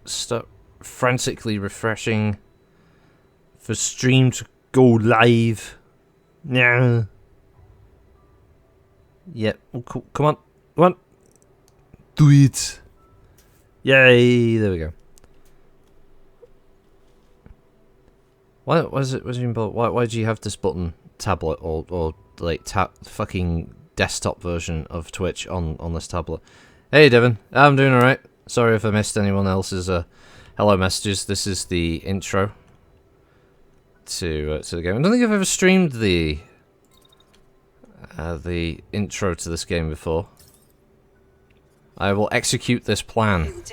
start frantically refreshing for stream to go live. Yeah. Yep. Oh, cool. Come on. Come on. Do it. Yay. There we go. Why was it? Why do you have this button, tablet, or like fucking desktop version of Twitch on this tablet? Hey Devin, I'm doing alright. Sorry if I missed anyone else's hello messages. This is the intro to the game. I don't think I've ever streamed the intro to this game before. I will execute this plan.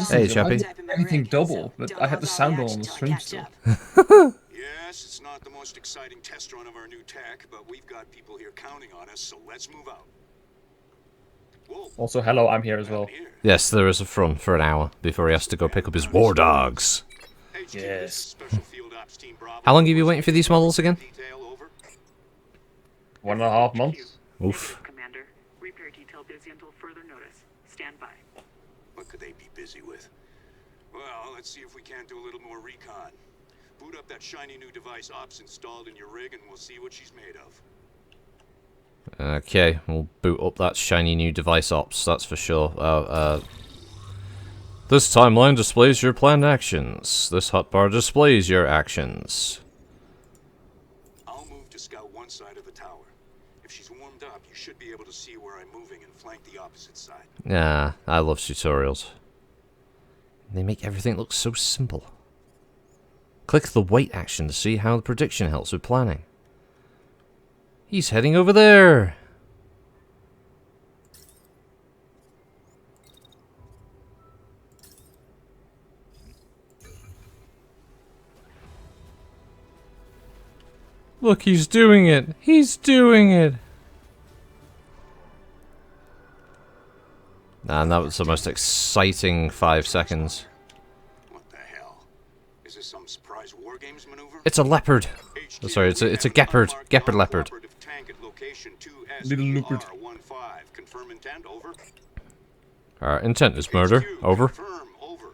Hey, Chappie. Anything double, but I have the sound on the stream still. Yes, it's not the most exciting test run of our new tech, but we've got people here counting on us, so let's move out. Whoa. Also, hello, I'm here as well. Yes, there is a front for an hour before he has to go pick up his war dogs. Yes. How long have you been waiting for these models again? 1.5 months. Oof. Commander, repair detail busy until further notice. Stand by. What could they be busy with? Well, let's see if we can't do a little more recon. Boot up that shiny new device Ops installed in your rig and we'll see what she's made of. Okay, we'll boot up that shiny new device Ops, that's for sure. This timeline displays your planned actions. This hotbar displays your actions. I'll move to scout one side of the tower. If she's warmed up, you should be able to see where I'm moving and flank the opposite side. Yeah, I love tutorials. They make everything look so simple. Click the wait action to see how the prediction helps with planning. He's heading over there! Look, he's doing it! He's doing it! And that was the most exciting 5 seconds. What the hell? Is this some surprise war games maneuver? It's a leopard! Oh, sorry, it's a gepard. Gepard leopard. Little leopard. Confirm intent, over. Our intent is murder. Over. Confirm, over.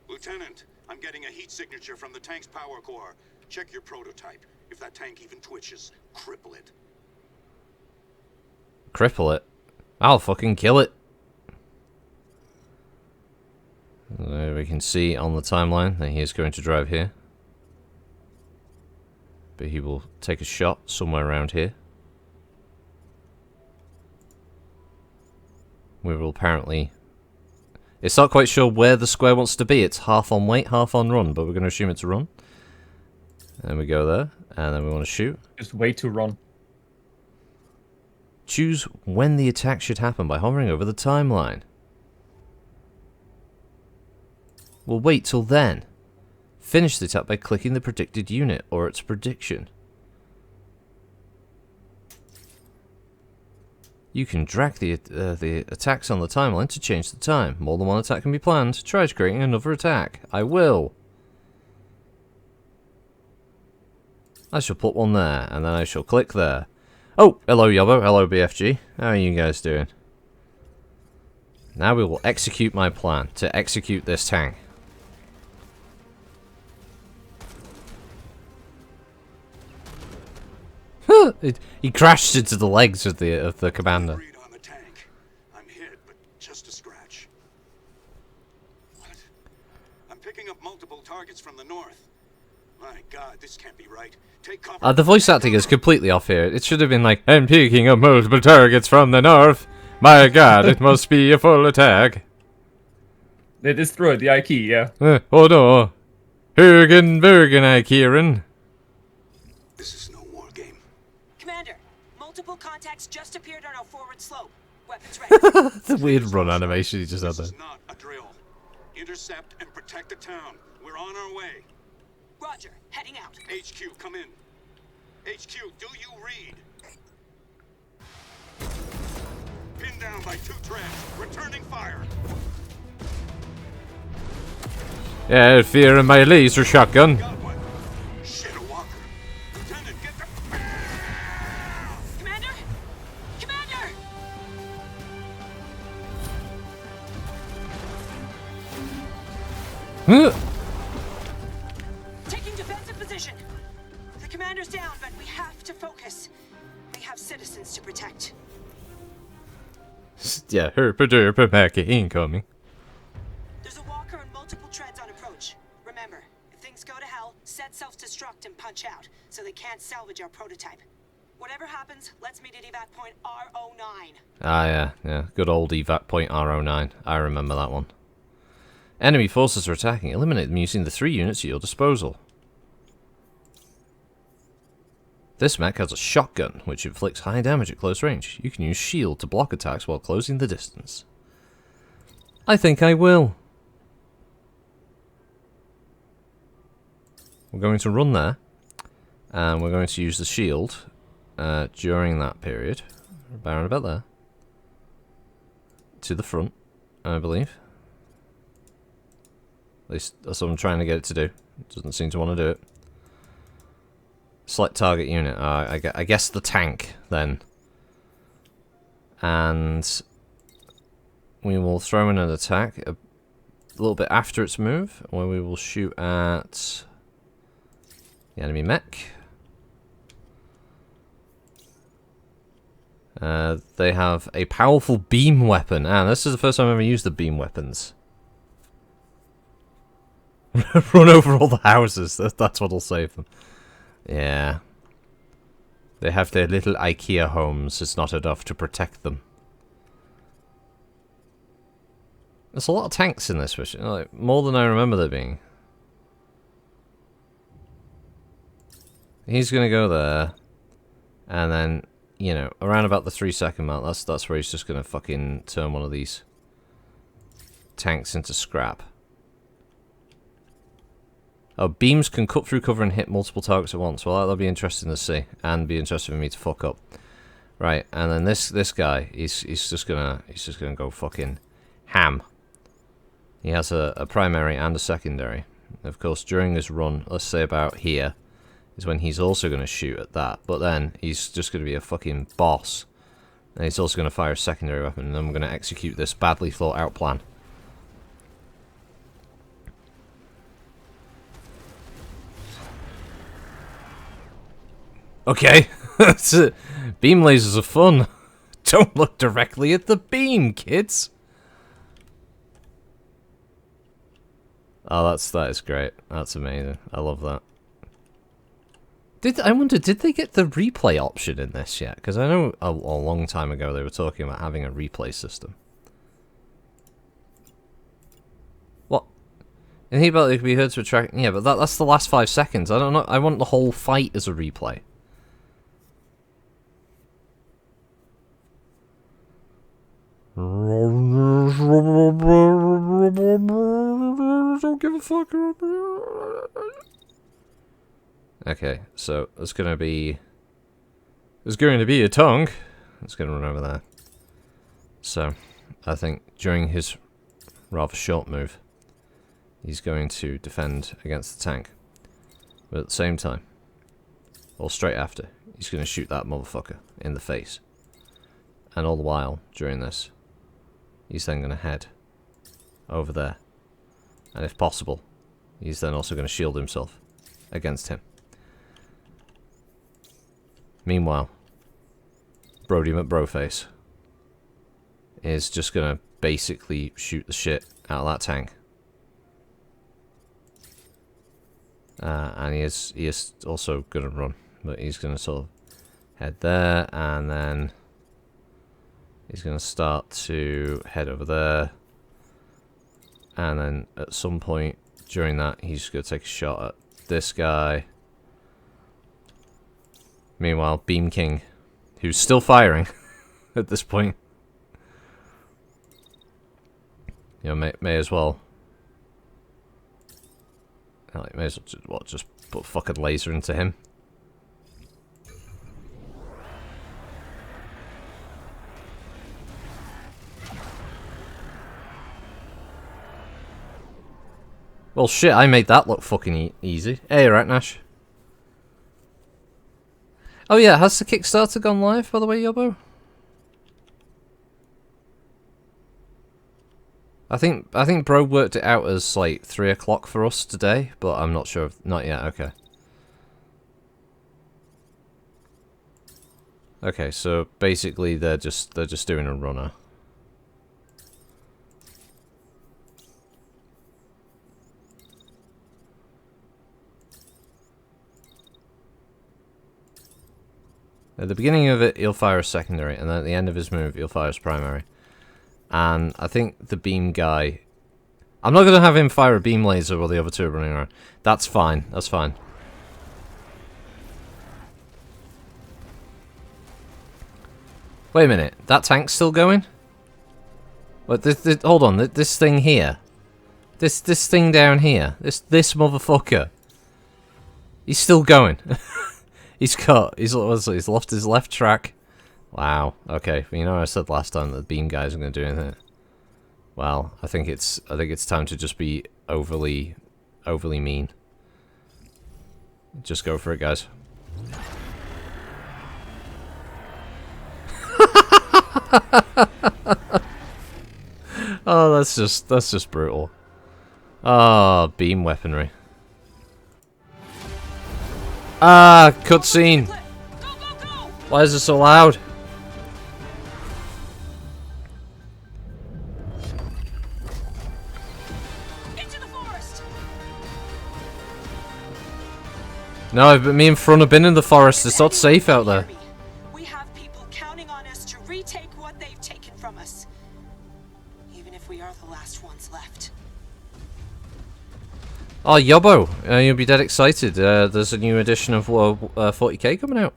Lieutenant, I'm getting a heat signature from the tank's power core. Check your prototype. If that tank even twitches, cripple it. Cripple it? I'll fucking kill it. There we can see on the timeline that he is going to drive here. But he will take a shot somewhere around here. We will apparently... It's not quite sure where the square wants to be. It's half on wait, half on run, but we're going to assume it's run. And we go there, and then we want to shoot. Just wait to run. Choose when the attack should happen by hovering over the timeline. We'll wait till then. Finish the attack by clicking the predicted unit, or its prediction. You can drag the attacks on the timeline to change the time. More than one attack can be planned. Try creating another attack. I will. I shall put one there, and then I shall click there. Oh, hello Yobbo, hello BFG. How are you guys doing? Now we will execute my plan to execute this tank. He crashed into the legs of the commander. On the tank. I'm hit, but just a scratch. What? I'm picking up multiple targets from the north. My God, this can't be right. Take cover. The voice acting is completely off here. It should have been like, I'm picking up multiple targets from the north. My God, it must be a full attack. They destroyed the IK, yeah. Oh no. Bergen, I, Kieran. This is no war game. Commander, multiple contacts just appeared on our forward slope. Weapons ready. The weird run animation he just had there. This is not a drill. Intercept and protect the town. We're on our way. Roger, heading out. HQ, come in. HQ, do you read? Pinned down by 2 treads. Returning fire. Yeah, fear in my laser shotgun. Got one. Shit, a walker. Lieutenant, get the... Commander? Commander! Taking defensive position. The commander's down, but we have to focus. We have citizens to protect. Yeah, herpa mech incoming. There's a walker and multiple treads on approach. Remember, if things go to hell, set self-destruct and punch out, so they can't salvage our prototype. Whatever happens, let's meet at evac point R09. Ah, yeah. Good old evac point R09. I remember that one. Enemy forces are attacking. Eliminate them using the 3 units at your disposal. This mech has a shotgun, which inflicts high damage at close range. You can use shield to block attacks while closing the distance. I think I will. We're going to run there, and we're going to use the shield during that period. Around about there. To the front, I believe. At least that's what I'm trying to get it to do. It doesn't seem to want to do it. Select target unit. I guess the tank, then. And we will throw in an attack a little bit after its move, where we will shoot at the enemy mech. They have a powerful beam weapon. And this is the first time I've ever used the beam weapons. Run over all the houses. That's what'll save them. Yeah. They have their little IKEA homes. It's not enough to protect them. There's a lot of tanks in this mission. Like, more than I remember there being. He's gonna go there. And then, you know, around about the 3-second mark, that's where he's just gonna fucking turn one of these tanks into scrap. Oh, beams can cut through cover and hit multiple targets at once. Well, that'll be interesting to see, and be interesting for me to fuck up. Right, and then this guy, he's just gonna go fucking ham. He has a primary and a secondary. Of course, during this run, let's say about here, is when he's also gonna shoot at that. But then he's just gonna be a fucking boss, and he's also gonna fire a secondary weapon, and then we're gonna execute this badly thought out plan. Okay, beam lasers are fun. Don't look directly at the beam, kids. Oh, that is great. That's amazing. I love that. I wonder, did they get the replay option in this yet? Because I know a long time ago they were talking about having a replay system. What? And he about it could be heard to attract. Yeah, but that's the last 5 seconds. I don't know. I want the whole fight as a replay. Don't give a fuck. Okay, so there's going to be a tongue. It's going to run over there. So, I think during his rather short move, he's going to defend against the tank. But at the same time, or straight after, he's going to shoot that motherfucker in the face. And all the while, during this, he's then going to head over there. And if possible, he's then also going to shield himself against him. Meanwhile, Brody McBroface is just going to basically shoot the shit out of that tank. And he is also going to run. But he's going to sort of head there, and then he's going to start to head over there. And then at some point during that, he's going to take a shot at this guy. Meanwhile, Beam King, who's still firing at this point, you know, may as well. Like, may as well just put fucking laser into him. Well, shit, I made that look fucking easy. Hey, right, Nash. Oh yeah, has the Kickstarter gone live, by the way, Yobbo? I think Bro worked it out as like 3 o'clock for us today, but I'm not sure. Not yet. Okay. Okay, so basically they're just doing a runner. At the beginning of it, he'll fire a secondary, and then at the end of his move, he'll fire his primary. And I think the beam guy... I'm not going to have him fire a beam laser while the other two are running around. That's fine. That's fine. Wait a minute. That tank's still going? What? Hold on. This thing here. This thing down here. This motherfucker. He's still going. He's lost his left track. Wow. Okay. You know, I said last time that the beam guys are going to do anything. Well, I think it's time to just be overly mean. Just go for it, guys. Oh, that's just brutal. Ah, beam weaponry. Ah, cutscene. Why is it so loud? Into the forest. No, but me and Front have been in the forest. It's not safe out there. We have people counting on us to retake what they've taken from us. Even if we are the last ones left. Oh, Yobbo, you'll be dead excited. There's a new edition of 40k coming out.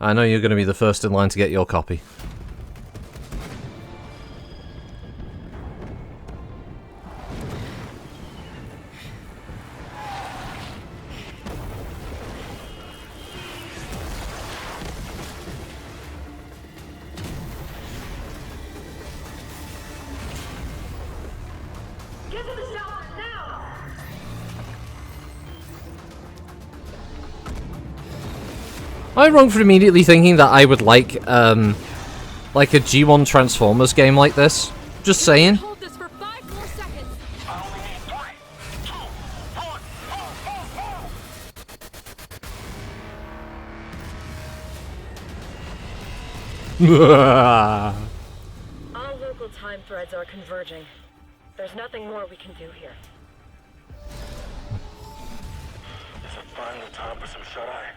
I know you're going to be the first in line to get your copy. Am I wrong for immediately thinking that I would like a G1 Transformers game like this? Just saying. Hold this for 5 more seconds. All local time threads are converging. There's nothing more we can do here. Is it finally time for some shut-eye?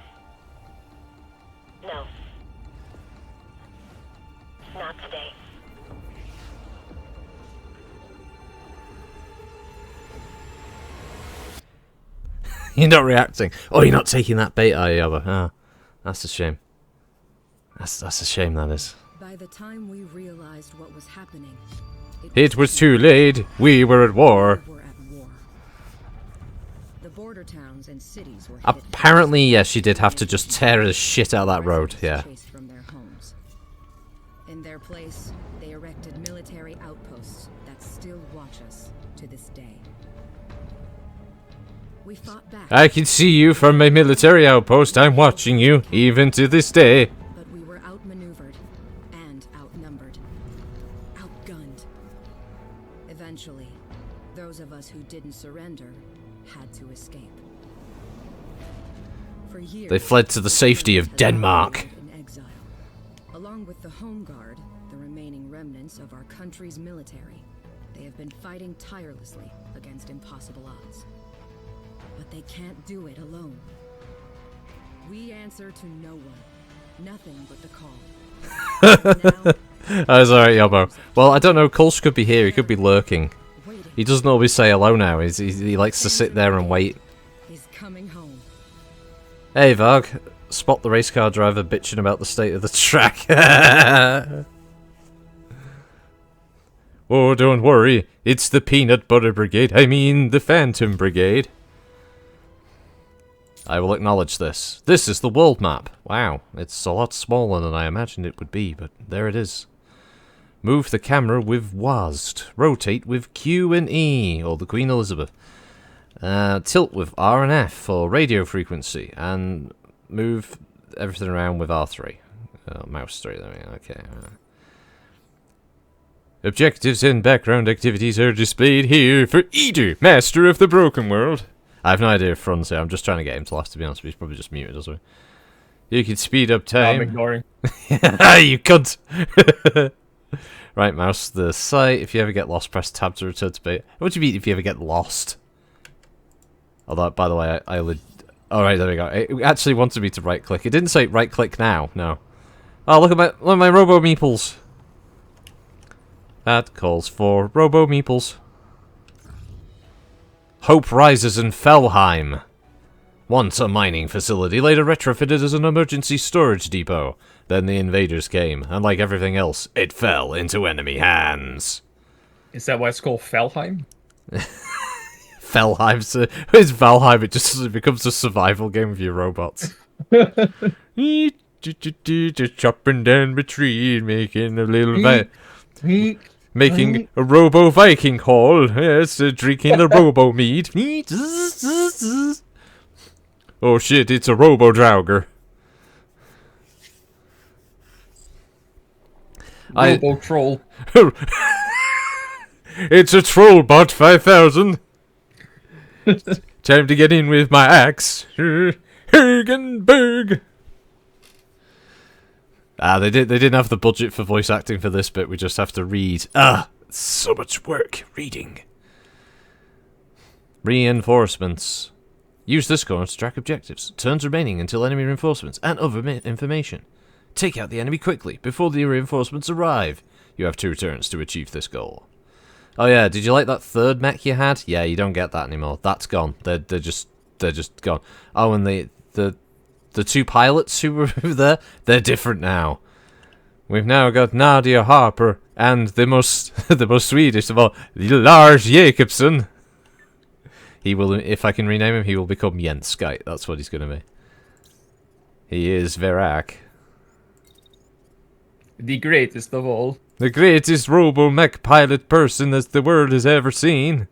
No. Not today. You're not reacting. Oh, you're not taking that bait, are you, Yobbo? Ah, that's a shame. That's a shame, that is. By the time we realized what was happening, It was too late. We were at war. We were at war. The border towns and cities were hit Apparently, yes, she did have to just tear the shit out of that road. Yeah. chased from their homes. In their place, they erected military outposts that still watch us to this day. We fought back, I can see you from my military outpost. I'm watching you, even to this day. but we were outmaneuvered and outnumbered, outgunned. Eventually, those of us who didn't surrender had to escape. For years, They fled to the safety of has Denmark. been in exile. Along with the Home Guard, the remaining remnants of our country's military, they have been fighting tirelessly against impossible odds. But they can't do it alone. We answer to no one. Nothing but the call. Now, That's alright, Yobbo. Well, I don't know. Kulsh could be here. He could be lurking. waiting. He doesn't always say hello now. He likes to sit there and wait. He's coming home. Hey, Varg. Spot the race car driver bitching about the state of the track. Oh, don't worry. It's the Peanut Butter Brigade. I mean, the Phantom Brigade. I will acknowledge this. This is the world map. Wow, it's a lot smaller than I imagined it would be, but there it is. Move the camera with WASD. Rotate with Q and E, or the Queen Elizabeth. Tilt with R and F for radio frequency, and move everything around with R3. Mouse 3, there we go, okay. Objectives and background activities are displayed here for Eater, Master of the Broken World. I have no idea if Ron's here. I'm just trying to get him to laugh, to be honest, but he's probably just muted us. You can speed up time. I'm ignoring. You cunt! Right, mouse the site. If you ever get lost, press tab to return to base. What do you mean if you ever get lost? Although, by the way, alright, there we go. It actually wanted me to right click. It didn't say right click now, no. Oh, look at my Robo Meeples. That calls for Robo Meeples. Hope rises in Felheim. Once a mining facility, later retrofitted as an emergency storage depot. Then the invaders came, and like everything else, it fell into enemy hands. Is that why it's called Felheim? Felheim, it's Valheim, it just becomes a survival game with your robots. Just chopping down the tree, making a little making a Robo Viking haul. Yes, drinking the Robo mead. Oh shit, it's a Robo Draugr. Robo Troll. It's a Trollbot 5000. Time to get in with my axe. Hergenberg. They didn't have the budget for voice acting for this bit. We just have to read. So much work reading. Reinforcements. Use this score to track objectives. Turns remaining until enemy reinforcements and other information. Take out the enemy quickly before the reinforcements arrive. You have 2 turns to achieve this goal. Oh yeah, did you like that third mech you had? Yeah, you don't get that anymore. That's gone. They're just gone. Oh, and the 2 pilots who were there, they're different now. We've now got Nadia Harper and the most Swedish of all, Lars Jakobsen. He will, if I can rename him, he will become Jenskite. That's what he's going to be. He is Verak. The greatest of all. The greatest robo-mech pilot person that the world has ever seen.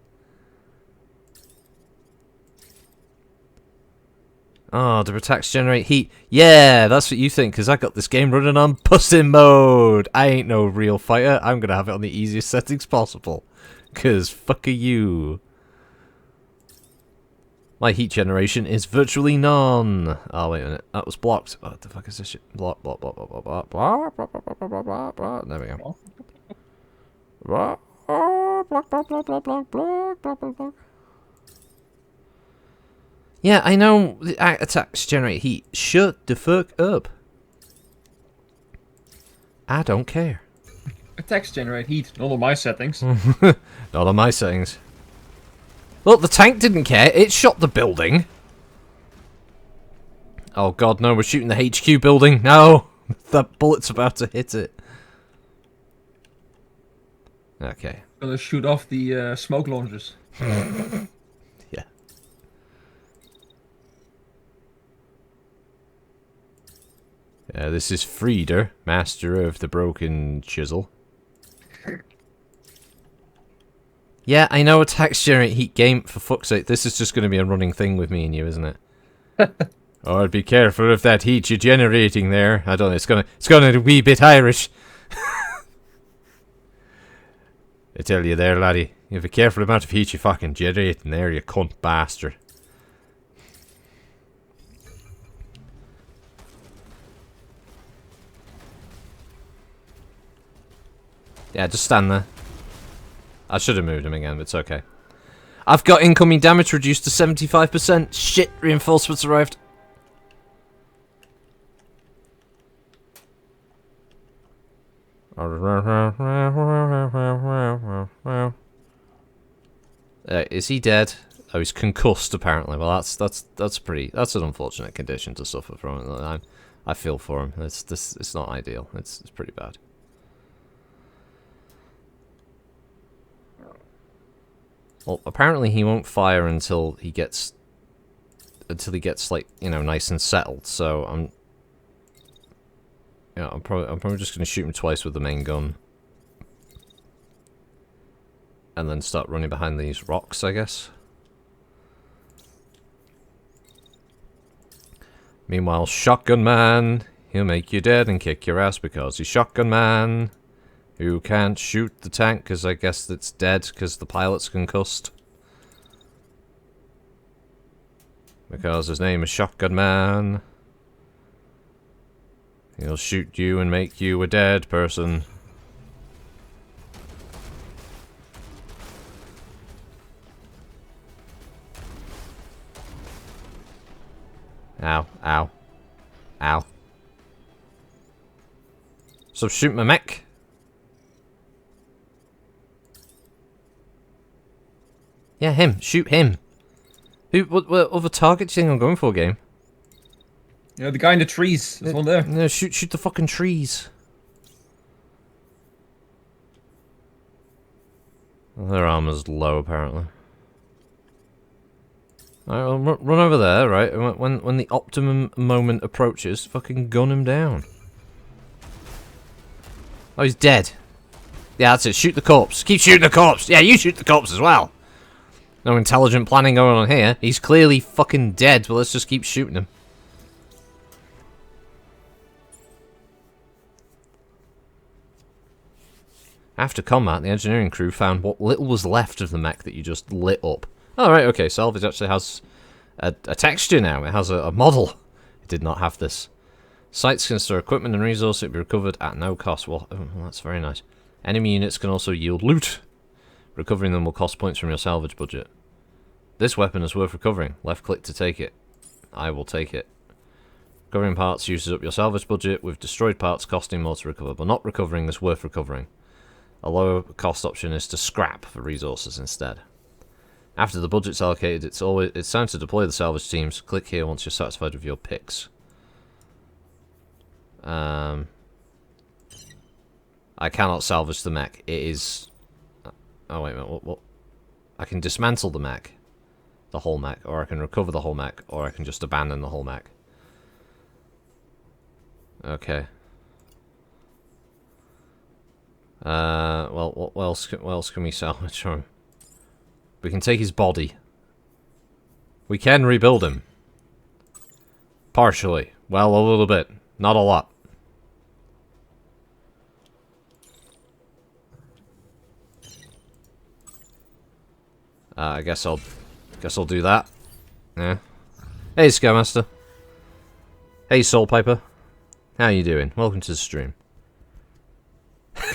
Oh, the attacks generate heat. Yeah, that's what you think, because I got this game running on Pussy mode. I ain't no real fighter. I'm going to have it on the easiest settings possible. Because fuck you. My heat generation is virtually none. Oh, wait a minute. That was blocked. What the fuck is this shit? Block, block, block, block, block, block, block, block, block, block, block, block, block. There we go. Block, block, block, block, block, block, block, block, block, block. Yeah, I know the attacks generate heat. Shut the fuck up. I don't care. Attacks generate heat. Not on my settings. Not on my settings. Look, the tank didn't care. It shot the building. Oh god, no, we're shooting the HQ building. No! That bullet's about to hit it. Okay. Gonna shoot off the smoke launchers. Yeah. This is Frieder, master of the broken chisel. Yeah, I know attacks generate heat game, for fuck's sake. This is just going to be a running thing with me and you, isn't it? Oh, be careful of that heat you're generating there. I don't know, it's gonna be a wee bit Irish. I tell you there, laddie, you have a careful amount of heat you fucking generating there, you cunt bastard. Yeah, just stand there. I should have moved him again, but it's okay. I've got incoming damage reduced to 75%. Shit, reinforcements arrived. Is he dead? Oh, he's concussed apparently. Well, that's an unfortunate condition to suffer from. I feel for him. It's not ideal. It's pretty bad. Well, apparently he won't fire until he gets like, you know, nice and settled. So I'm probably just gonna shoot him twice with the main gun, and then start running behind these rocks, I guess. Meanwhile, Shotgun Man, he'll make you dead and kick your ass because he's Shotgun Man. who can't shoot the tank because I guess it's dead because the pilot's concussed. Because his name is Shotgun Man. He'll shoot you and make you a dead person. Ow, ow, ow. So shoot my mech. Yeah, him. Shoot him. What other target do you think I'm going for, game? Yeah, the guy in the trees. There's one there. No, shoot the fucking trees. Well, their armor's low, apparently. Alright, well, run over there, right? And when the optimum moment approaches, fucking gun him down. Oh, he's dead. Yeah, that's it. Shoot the corpse. Keep shooting the corpse. Yeah, you shoot the corpse as well. No intelligent planning going on here. He's clearly fucking dead, but let's just keep shooting him. After combat, the engineering crew found what little was left of the mech that you just lit up. Oh, right, okay, salvage actually has a texture now. It has a model. It did not have this. Sites can store equipment and resources that be recovered at no cost. Well, that's very nice. Enemy units can also yield loot. Recovering them will cost points from your salvage budget. This weapon is worth recovering. Left click to take it. I will take it. Recovering parts uses up your salvage budget, with destroyed parts costing more to recover, but not recovering is worth recovering. A lower cost option is to scrap for resources instead. After the budget's allocated, it's time to deploy the salvage teams. Click here once you're satisfied with your picks. I cannot salvage the mech. It is... Oh, wait a minute. What? I can dismantle the mech. The whole mech. Or I can recover the whole mech. Or I can just abandon the whole mech. Okay. Well, what else can we salvage from him? We can take his body. We can rebuild him. Partially. Well, a little bit. Not a lot. I guess I'll do that. Yeah. Hey, Scaremaster. Hey, Soul Piper. How you doing? Welcome to the stream.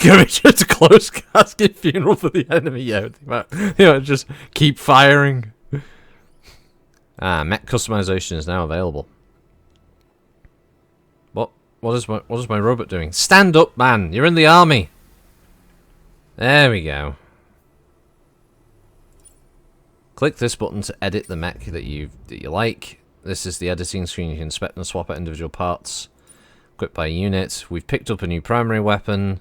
Go to close casket funeral for the enemy. Yeah, just keep firing. Mech customization is now available. What is my robot doing? Stand up, man. You're in the army. There we go. Click this button to edit the mech that you like. This is the editing screen. You can inspect and swap out individual parts. Equipped by unit. We've picked up a new primary weapon.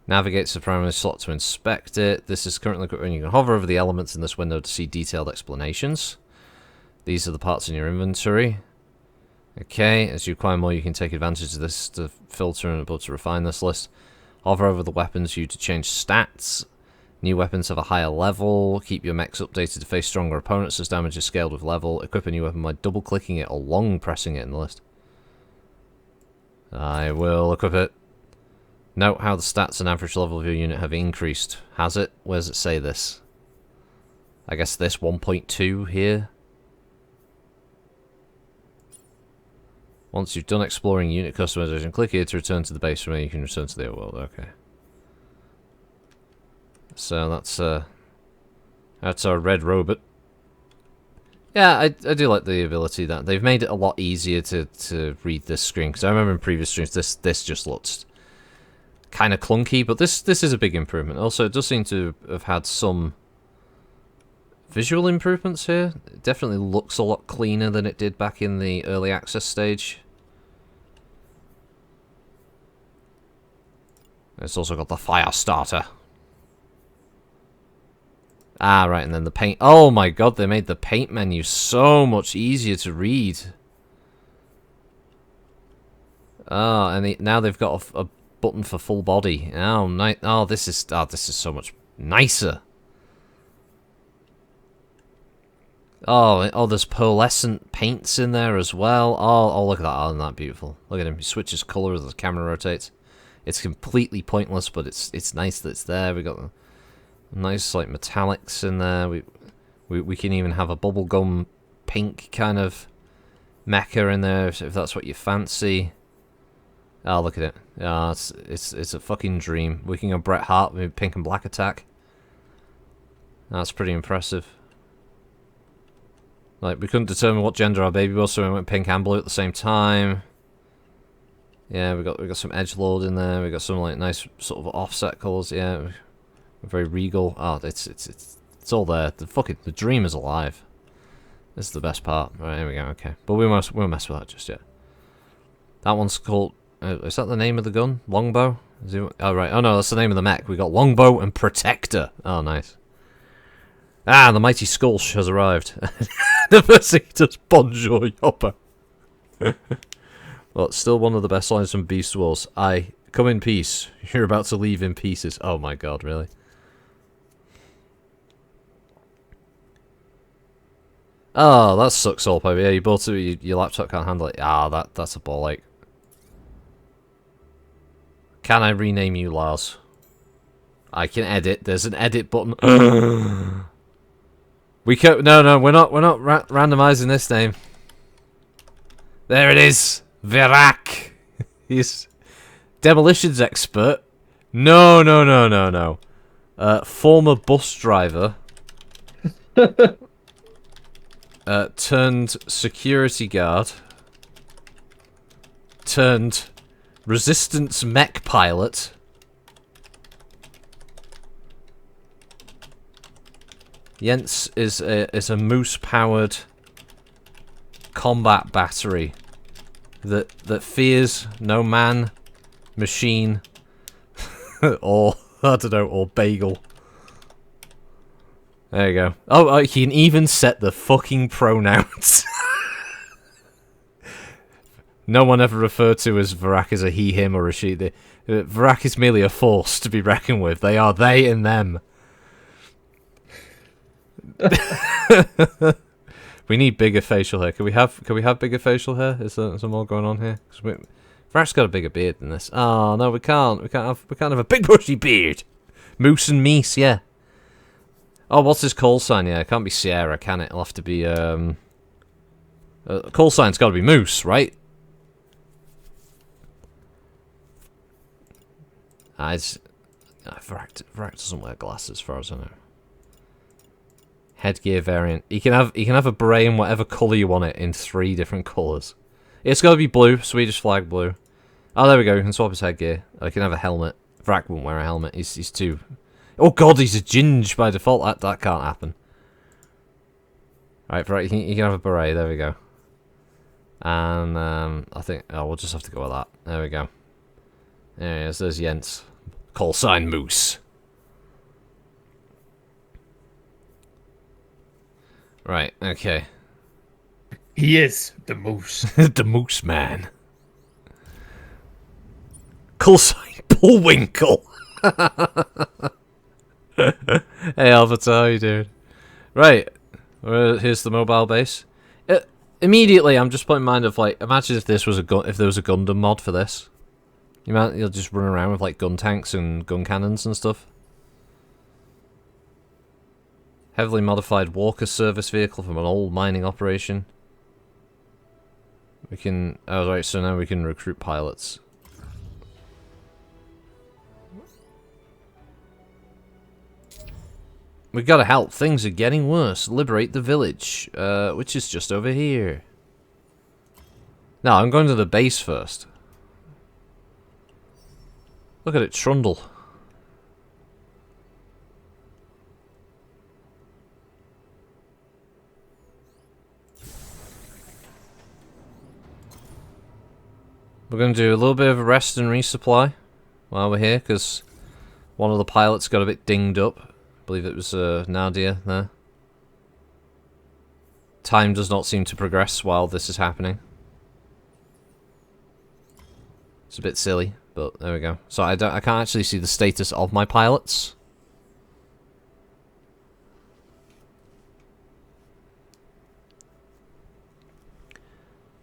Navigate to the primary slot to inspect it. This is currently equipped when you can hover over the elements in this window to see detailed explanations. These are the parts in your inventory. Okay, as you acquire more, you can take advantage of this to filter and able to refine this list. Hover over the weapons to change stats. New weapons have a higher level. Keep your mechs updated to face stronger opponents as damage is scaled with level. Equip a new weapon by double-clicking it or long pressing it in the list. I will equip it. Note how the stats and average level of your unit have increased. Has it? Where does it say this? I guess this 1.2 here. Once you've done exploring unit customization, click here to return to the base from where you can return to the other world. Okay. So that's our red robot. Yeah, I do like the ability that they've made it a lot easier to read this screen, because I remember in previous streams this just looked kind of clunky, but this is a big improvement. Also, it does seem to have had some visual improvements here. It definitely looks a lot cleaner than it did back in the early access stage. It's also got the fire starter. Ah, right, and then the paint. Oh my god, they made the paint menu so much easier to read. Oh, and now they've got a button for full body. Oh, nice. Oh, this is so much nicer. Oh, there's pearlescent paints in there as well. Oh, look at that. Oh, isn't that beautiful? Look at him. He switches color as the camera rotates. It's completely pointless, but it's nice that it's there. We got nice like metallics in there. We can even have a bubblegum pink kind of mecha in there if that's what you fancy. Oh, look at it. It's a fucking dream. We can go Bret Hart with pink and black attack. That's pretty impressive. Like, we couldn't determine what gender our baby was, so we went pink and blue at the same time. Yeah, we got some edgelord in there. We got some like nice sort of offset colours. Yeah, very regal. Oh, it's all there. The dream is alive. This is the best part. Right, here we go. Okay, but we won't mess with that just yet. That one's called. Is that the name of the gun? Longbow? Oh right. Oh no, that's the name of the mech. We got Longbow and Protector. Oh nice. Ah, the mighty Skulsh has arrived. The first thing he does, bonjour, yopper. Well, it's still one of the best lines from Beast Wars. I come in peace. You're about to leave in pieces. Oh my god, really? Oh, that sucks, all Piper. Yeah, you bought it, your laptop can't handle it. Ah, that's a ball ache. Can I rename you Lars? I can edit. There's an edit button. We can no, we're not randomizing this name. There it is. Virak. He's demolitions expert. No. Former bus driver. Turned security guard. Turned resistance mech pilot. Jens is a moose-powered combat battery that fears no man, machine, or I don't know, or bagel. There you go. Oh, he can even set the fucking pronouns. No one ever referred to as Virak as a he, him, or a she. Virak is merely a force to be reckoned with. They are they and them. We need bigger facial hair. Can we have bigger facial hair? Is there more going on here? Virak's got a bigger beard than this. Oh no, we can't. We can't have a big bushy beard. Moose and Meese, yeah. Oh, what's his call sign? Yeah, it can't be Sierra, can it? It'll have to be call sign's got to be Moose, right? Virak doesn't wear glasses, as far as I know. Headgear variant. You can have a beret in whatever colour you want it in 3 different colours. It's got to be blue, Swedish flag blue. Oh, there we go. You can swap his headgear. I can have a helmet. Virak won't wear a helmet. He's too. Oh god, he's a ginge by default. That can't happen. Right, Virak, you can have a beret. There we go. And I think we'll just have to go with that. There we go. There he is. There's Jens. Call sign Moose. Right, okay. He is the moose. The Moose Man. Call sign Bullwinkle. Hey, Alberto, how you doing? Right, here's the mobile base. Immediately, I'm just putting in mind of like, imagine if this was if there was a Gundam mod for this. You'll just run around with like gun tanks and gun cannons and stuff. Heavily modified Walker service vehicle from an old mining operation. We can... Oh, right, so now we can recruit pilots. We gotta help. Things are getting worse. Liberate the village, which is just over here. No, I'm going to the base first. Look at it, Trundle. We're going to do a little bit of a rest and resupply while we're here, because one of the pilots got a bit dinged up. I believe it was Nadia there. Time does not seem to progress while this is happening. It's a bit silly, but there we go. So I can't actually see the status of my pilots.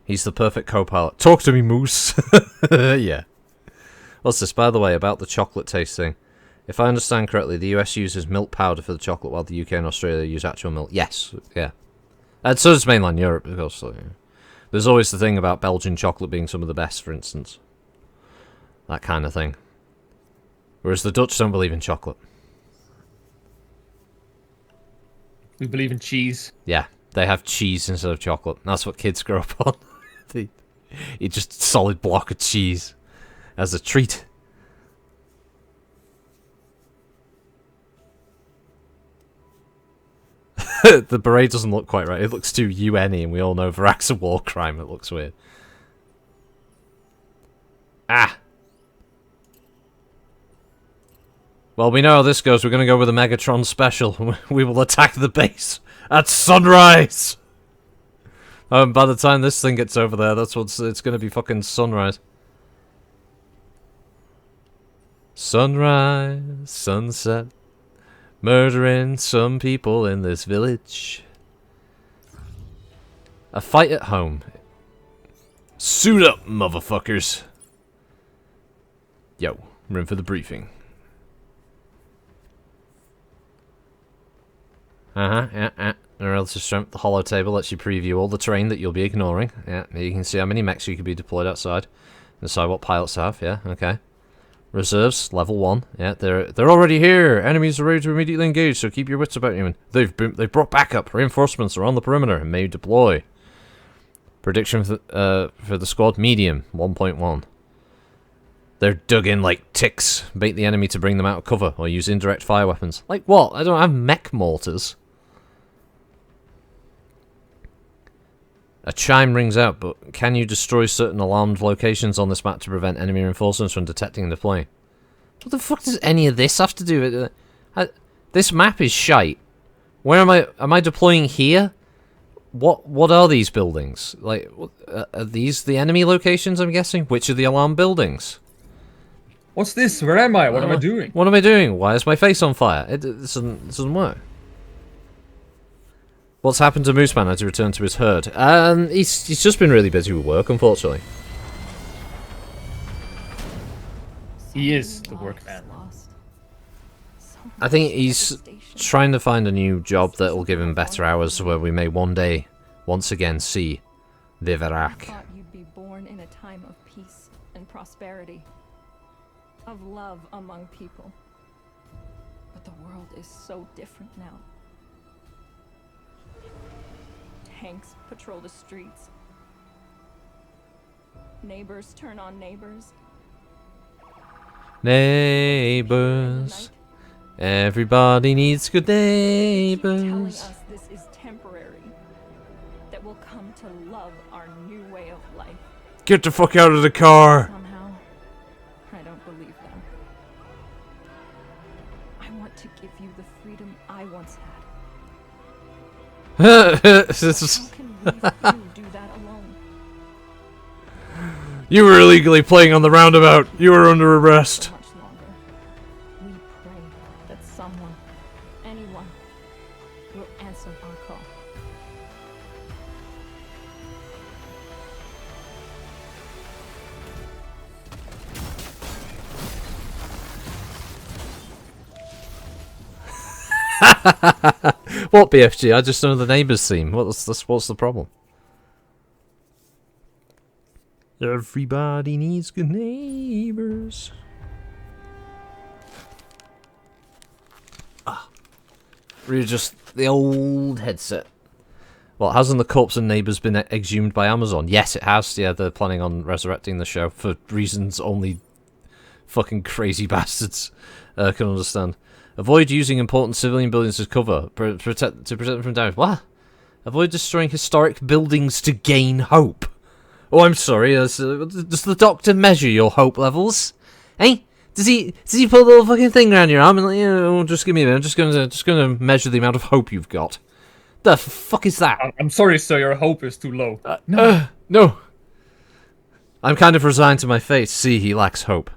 He's the perfect co-pilot. Talk to me, Moose. Yeah. What's this, by the way, about the chocolate taste thing? If I understand correctly, the US uses milk powder for the chocolate, while the UK and Australia use actual milk. Yes, yeah. And so does mainland Europe, of course. So, yeah. There's always the thing about Belgian chocolate being some of the best, for instance. That kind of thing. Whereas the Dutch don't believe in chocolate. We believe in cheese. Yeah, they have cheese instead of chocolate. That's what kids grow up on. They eat just a solid block of cheese as a treat. The beret doesn't look quite right. It looks too UN-y, and we all know Varak's a war crime. It looks weird. Ah! Well, we know how this goes. We're going to go with a Megatron special. We will attack the base at sunrise! By the time this thing gets over there, it's going to be fucking sunrise. Sunrise, sunset, murdering some people in this village. A fight at home. Suit up, motherfuckers. Yo, room for the briefing. Yeah. Relative strength, the hollow table lets you preview all the terrain that you'll be ignoring. Yeah, you can see how many mechs you could be deployed outside. Decide what pilots have, yeah, okay. Reserves, level 1. Yeah, they're already here. Enemies are ready to immediately engage, so keep your wits about you. They've brought backup. Reinforcements are on the perimeter and may deploy. Prediction for the squad, medium, 1.1. They're dug in like ticks. Bait the enemy to bring them out of cover, or use indirect fire weapons. Like what? I don't have mech mortars. A chime rings out, but can you destroy certain alarmed locations on this map to prevent enemy reinforcements from detecting and deploying? What the fuck does any of this have to do with it? This map is shite. Where am I? Am I deploying here? What are these buildings? Like, are these the enemy locations, I'm guessing? Which are the alarm buildings? What's this? Where am I? What am I doing? What am I doing? Why is my face on fire? It doesn't work. What's happened to Mooseman as he returned to his herd? He's just been really busy with work, unfortunately. He is the workman. I think he's trying to find a new job that will give him better hours, where we may one day, once again, see the Varak. I thought you'd be born in a time of peace and prosperity, of love among people. But the world is so different now. Tanks patrol the streets. Neighbors turn on neighbors. Neighbors. Everybody needs good neighbors. Telling us this is temporary. That we'll come to love our new way of life. Get the fuck out of the car. Somehow, I don't believe them. I want to give you the freedom I once had. How can we do that alone? You were illegally playing on the roundabout. You were under arrest. Much longer. We pray that someone, anyone, will answer our call. What BFG? I just know the neighbours theme. What's the problem? Everybody needs good neighbours. Readjust the old headset. Well, hasn't the corpse and neighbours been exhumed by Amazon? Yes, it has. Yeah, they're planning on resurrecting the show for reasons only fucking crazy bastards can understand. Avoid using important civilian buildings as cover to protect them from damage. What? Avoid destroying historic buildings to gain hope. Oh, I'm sorry. Does the doctor measure your hope levels? Hey, does he put a little fucking thing around your arm and like, just give me a minute. I'm just gonna measure the amount of hope you've got. The fuck is that? I'm sorry, sir. Your hope is too low. No. I'm kind of resigned to my fate. See, he lacks hope.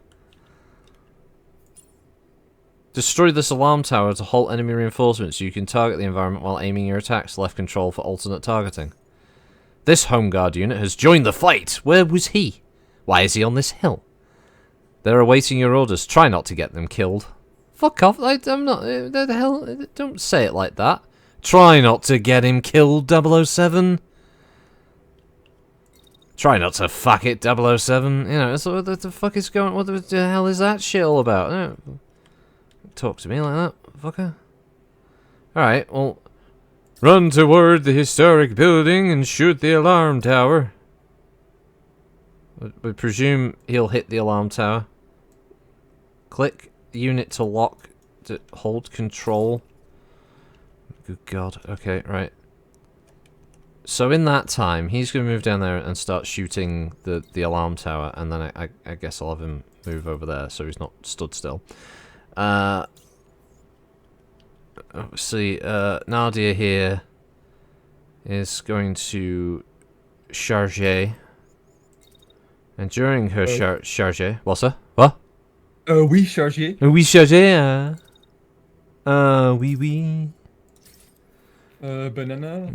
Destroy this alarm tower to halt enemy reinforcements so you can target the environment while aiming your attacks. Left control for alternate targeting. This Home Guard unit has joined the fight. Where was he? Why is he on this hill? They're awaiting your orders. Try not to get them killed. Fuck off. I'm not... the hell... Don't say it like that. Try not to get him killed, 007. Try not to fuck it, 007. You know, so what the fuck is going... What the hell is that shit all about? Don't talk to me like that, fucker. Alright, well... Run toward the historic building and shoot the alarm tower. We presume he'll hit the alarm tower. Click unit to lock, to hold control. Good God. Okay, right. So in that time, he's going to move down there and start shooting the alarm tower, and then I guess I'll have him move over there so he's not stood still. Obviously, Nadia here is going to charge. And during her charge... What's that? What? Oui, chargé. Oui, chargé, oui, oui. Banana.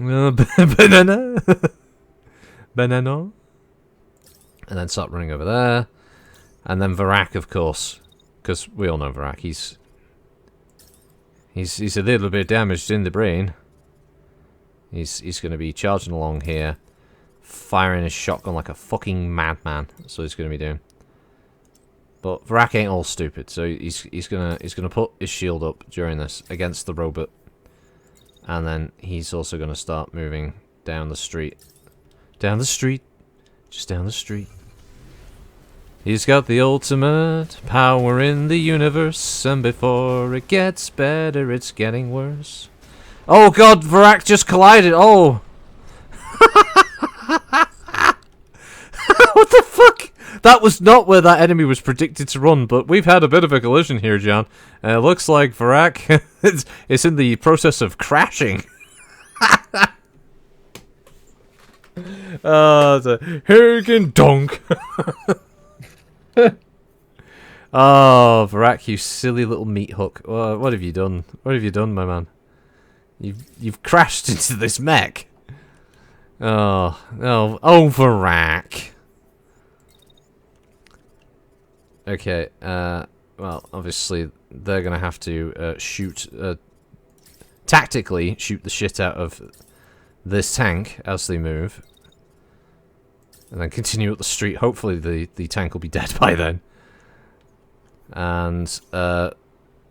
Banana. Banana. And then start running over there. And then Varak, of course. Because we all know Varak. He's a little bit damaged in the brain. He's going to be charging along here. Firing his shotgun like a fucking madman. That's what he's going to be doing. But Varak ain't all stupid, so he's gonna put his shield up during this against the robot, and then he's also gonna start moving down the street, just down the street. He's got the ultimate power in the universe, and before it gets better, it's getting worse. Oh God, Varak just collided. Oh, what the fuck? That was not where that enemy was predicted to run, but we've had a bit of a collision here, John. It looks like Varak is in the process of crashing. The Hurricane Donk. Oh, Varak, you silly little meat hook. What have you done? What have you done, my man? You've crashed into this mech. Oh, Varak. Okay, well, obviously, they're going to have to tactically shoot the shit out of this tank as they move. And then continue up the street. Hopefully the tank will be dead by then. And the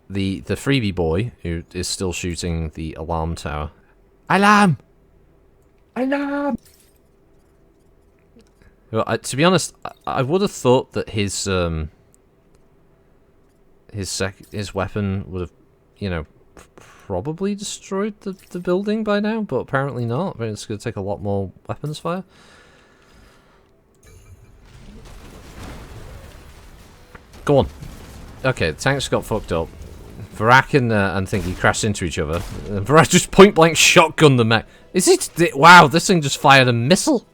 freebie boy, who is still shooting the alarm tower. Alarm! Alarm! Well, to be honest, I would have thought that his weapon would have, you know, probably destroyed the building by now, but apparently not. I mean, it's going to take a lot more weapons fire. Go on. Okay, the tanks got fucked up. Varak and Thingy crashed into each other. Varak just point blank shotgun the mech. Is it? Wow, this thing just fired a missile.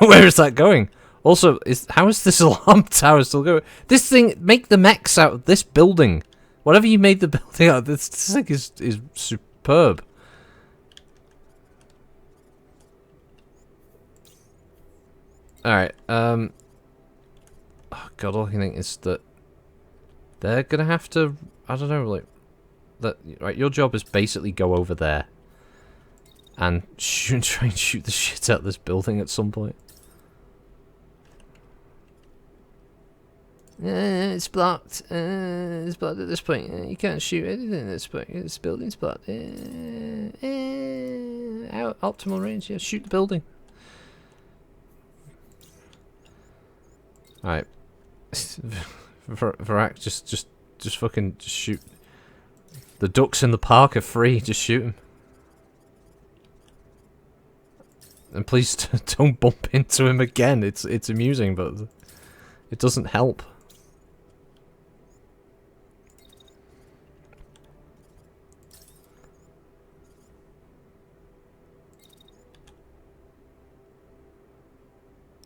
Where is that going? Also, how is this alarm tower still going? This thing, make the mechs out of this building. Whatever you made the building out of, this thing is superb. Alright, oh God, all I can think is that they're gonna have to, I don't know, like, right, your job is basically go over there and try and shoot the shit out of this building at some point. It's blocked. It's blocked at this point. You can't shoot anything at this point. This building's blocked. Optimal range. Yeah, shoot the building. Alright. Varak, just fucking shoot. The ducks in the park are free. Just shoot them. And please don't bump into him again. It's amusing, but it doesn't help.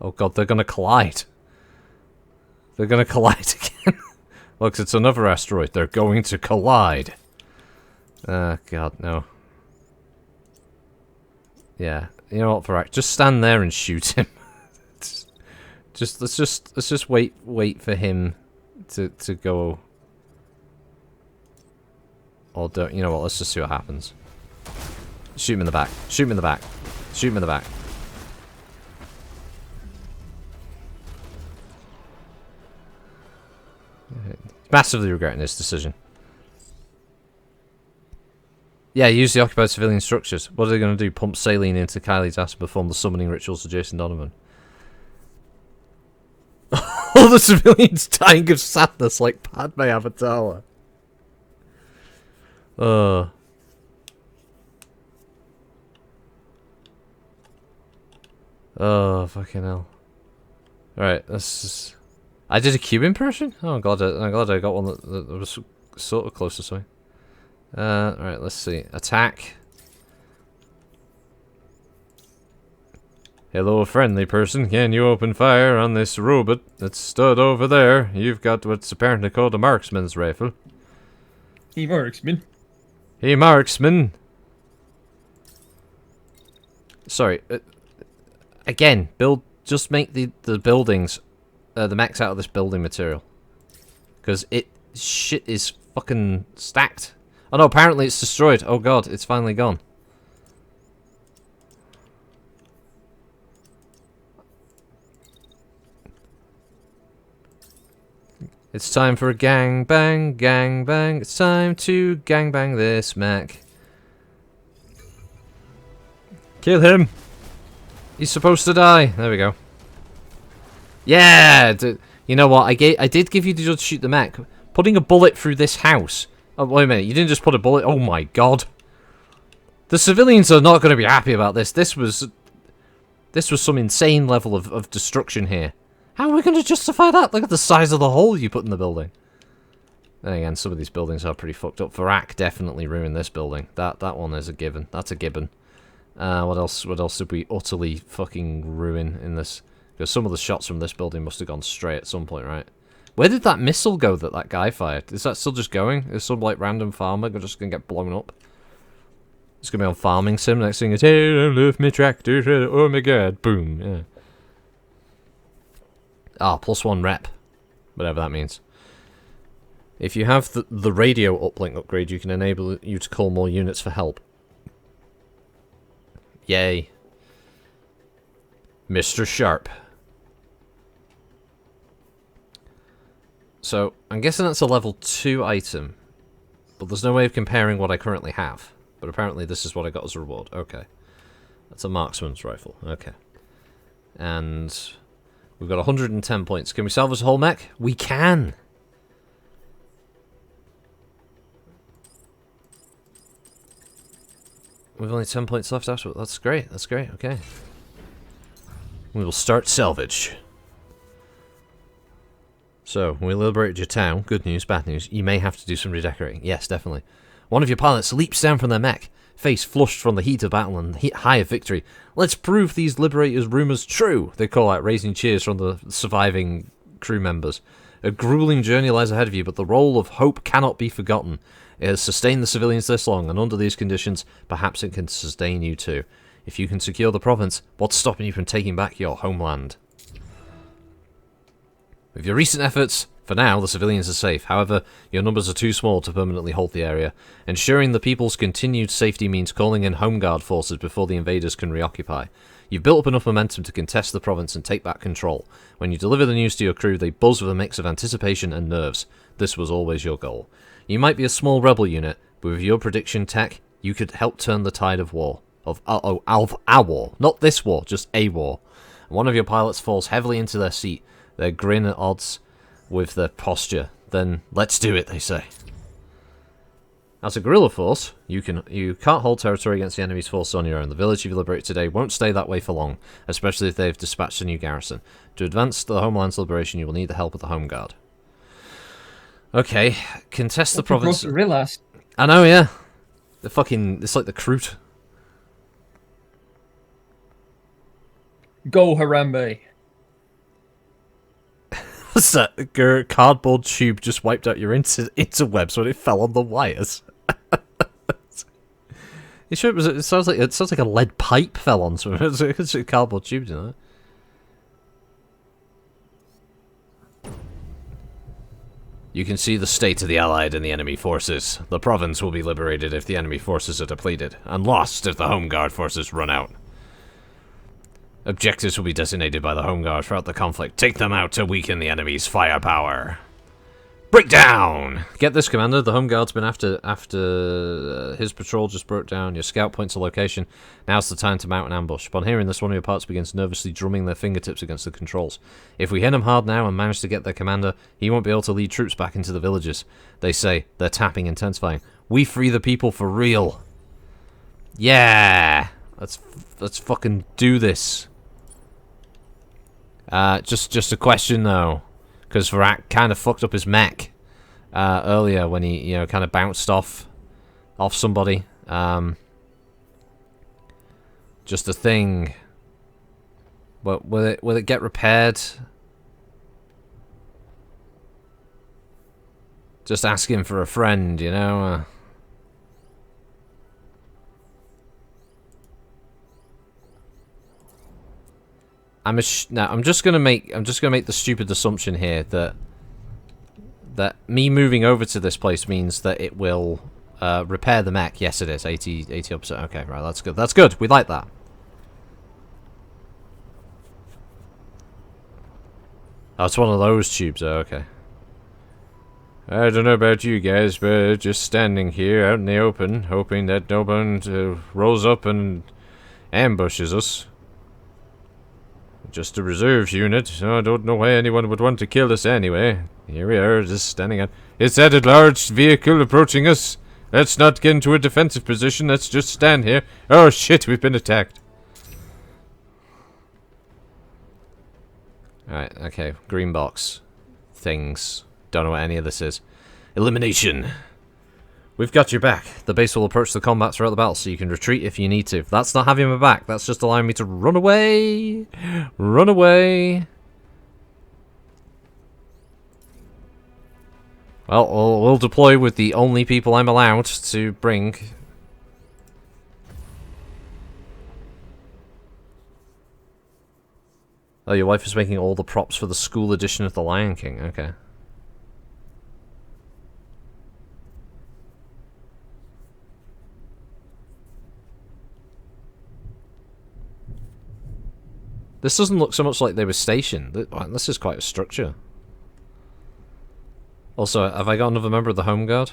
Oh God, they're gonna collide. They're gonna collide again. Look, it's another asteroid. They're going to collide. God, no. Yeah, you know what, Varak? Just stand there and shoot him. just let's just wait for him to go. Or don't, you know what? Let's just see what happens. Shoot him in the back. Shoot him in the back. Shoot him in the back. Massively regretting this decision. Yeah, use the occupied civilian structures. What are they going to do? Pump saline into Kylie's ass and perform the summoning rituals to Jason Donovan? All the civilians dying of sadness like Padme Amidala. Oh, fucking hell. Alright, this is... I did a cube impression? Oh, I'm glad I got one that was sort of close to something. Alright, let's see. Attack. Hello, friendly person. Can you open fire on this robot that's stood over there? You've got what's apparently called a marksman's rifle. Hey, marksman. Hey, marksman. Sorry. Again, just make the buildings, the mechs out of this building material. Because shit is fucking stacked. Oh no, apparently it's destroyed. Oh god, it's finally gone. It's time for a gang bang, gang bang. It's time to gang bang this mech. Kill him. He's supposed to die. There we go. Yeah! You know what? I did give you the judge to shoot the mech. Putting a bullet through this house. Oh, wait a minute. You didn't just put a bullet... Oh my god. The civilians are not going to be happy about this. This was some insane level of destruction here. How are we going to justify that? Look at the size of the hole you put in the building. Then again, some of these buildings are pretty fucked up. Varak definitely ruined this building. That one is a given. That's a gibbon. What else did we utterly fucking ruin in this? Because some of the shots from this building must have gone straight at some point, right? Where did that missile go that guy fired? Is that still just going? Is some, like, random farmer just gonna get blown up? It's gonna be on Farming Sim. Next thing is, hey, I love me tractor. Oh my god. Boom. Yeah. Ah, +1 rep. Whatever that means. If you have the radio uplink upgrade, you can enable you to call more units for help. Yay. Mr. Sharp. So, I'm guessing that's a level 2 item. But there's no way of comparing what I currently have. But apparently this is what I got as a reward. Okay. That's a marksman's rifle. Okay. And we've got 110 points. Can we salvage the whole mech? We can! We've only 10 points left after. That's great. That's great. Okay. We will start salvage. So, we liberated your town. Good news, bad news. You may have to do some redecorating. Yes, definitely. One of your pilots leaps down from their mech, face flushed from the heat of battle and the high of victory. Let's prove these liberators' rumours true, they call out, raising cheers from the surviving crew members. A grueling journey lies ahead of you, but the role of hope cannot be forgotten. It has sustained the civilians this long, and under these conditions, perhaps it can sustain you too. If you can secure the province, what's stopping you from taking back your homeland? With your recent efforts, for now, the civilians are safe. However, your numbers are too small to permanently hold the area. Ensuring the people's continued safety means calling in Home Guard forces before the invaders can reoccupy. You've built up enough momentum to contest the province and take back control. When you deliver the news to your crew, they buzz with a mix of anticipation and nerves. This was always your goal. You might be a small rebel unit, but with your prediction tech, you could help turn the tide of war. Of our war. Not this war, just a war. One of your pilots falls heavily into their seat. Their grin at odds with their posture. Then, let's do it, they say. As a guerrilla force, you can't hold territory against the enemy's force on your own. The village you've liberated today won't stay that way for long, especially if they've dispatched a new garrison. To advance the homeland's liberation, you will need the help of the Home Guard. Okay, contest the province. Guerrillas. I know, yeah. The fucking, it's like the Kroot. Go, Harambe. What's that? Cardboard tube just wiped out your interwebs when it fell on the wires. You sure it sounds like a lead pipe fell on something. It's a cardboard tube, you know. You can see the state of the Allied and the enemy forces. The province will be liberated if the enemy forces are depleted, and lost if the Home Guard forces run out. Objectives will be designated by the Home Guard throughout the conflict. Take them out to weaken the enemy's firepower. Break down! Get this, Commander. The Home Guard's been after his patrol just broke down. Your scout points a location. Now's the time to mount an ambush. Upon hearing this, one of your parts begins nervously drumming their fingertips against the controls. If we hit them hard now and manage to get their commander, he won't be able to lead troops back into the villages. They say, their tapping intensifying. We free the people for real. Yeah! Let's fucking do this. Just a question, though. Because Varak kind of fucked up his mech earlier when he, kind of bounced off somebody. Just a thing. But will it get repaired? Just asking for a friend, I'm just gonna make the stupid assumption here that me moving over to this place means that it will repair the mech. Yes, it is 80%. Okay, right, that's good. That's good. We like that. Oh, it's one of those tubes. Oh, okay. I don't know about you guys, but just standing here out in the open, hoping that no one rolls up and ambushes us. Just a reserves unit, so I don't know why anyone would want to kill us anyway. Here we are, just standing on... It's that a large vehicle approaching us. Let's not get into a defensive position, let's just stand here. Oh shit, we've been attacked. Alright, okay, green box. Things. Don't know what any of this is. Elimination. We've got your back. The base will approach the combat throughout the battle, so you can retreat if you need to. That's not having my back. That's just allowing me to run away. Run away. Well, we'll deploy with the only people I'm allowed to bring. Oh, your wife is making all the props for the school edition of The Lion King. Okay. This doesn't look so much like they were stationed. This is quite a structure. Also, have I got another member of the Home Guard?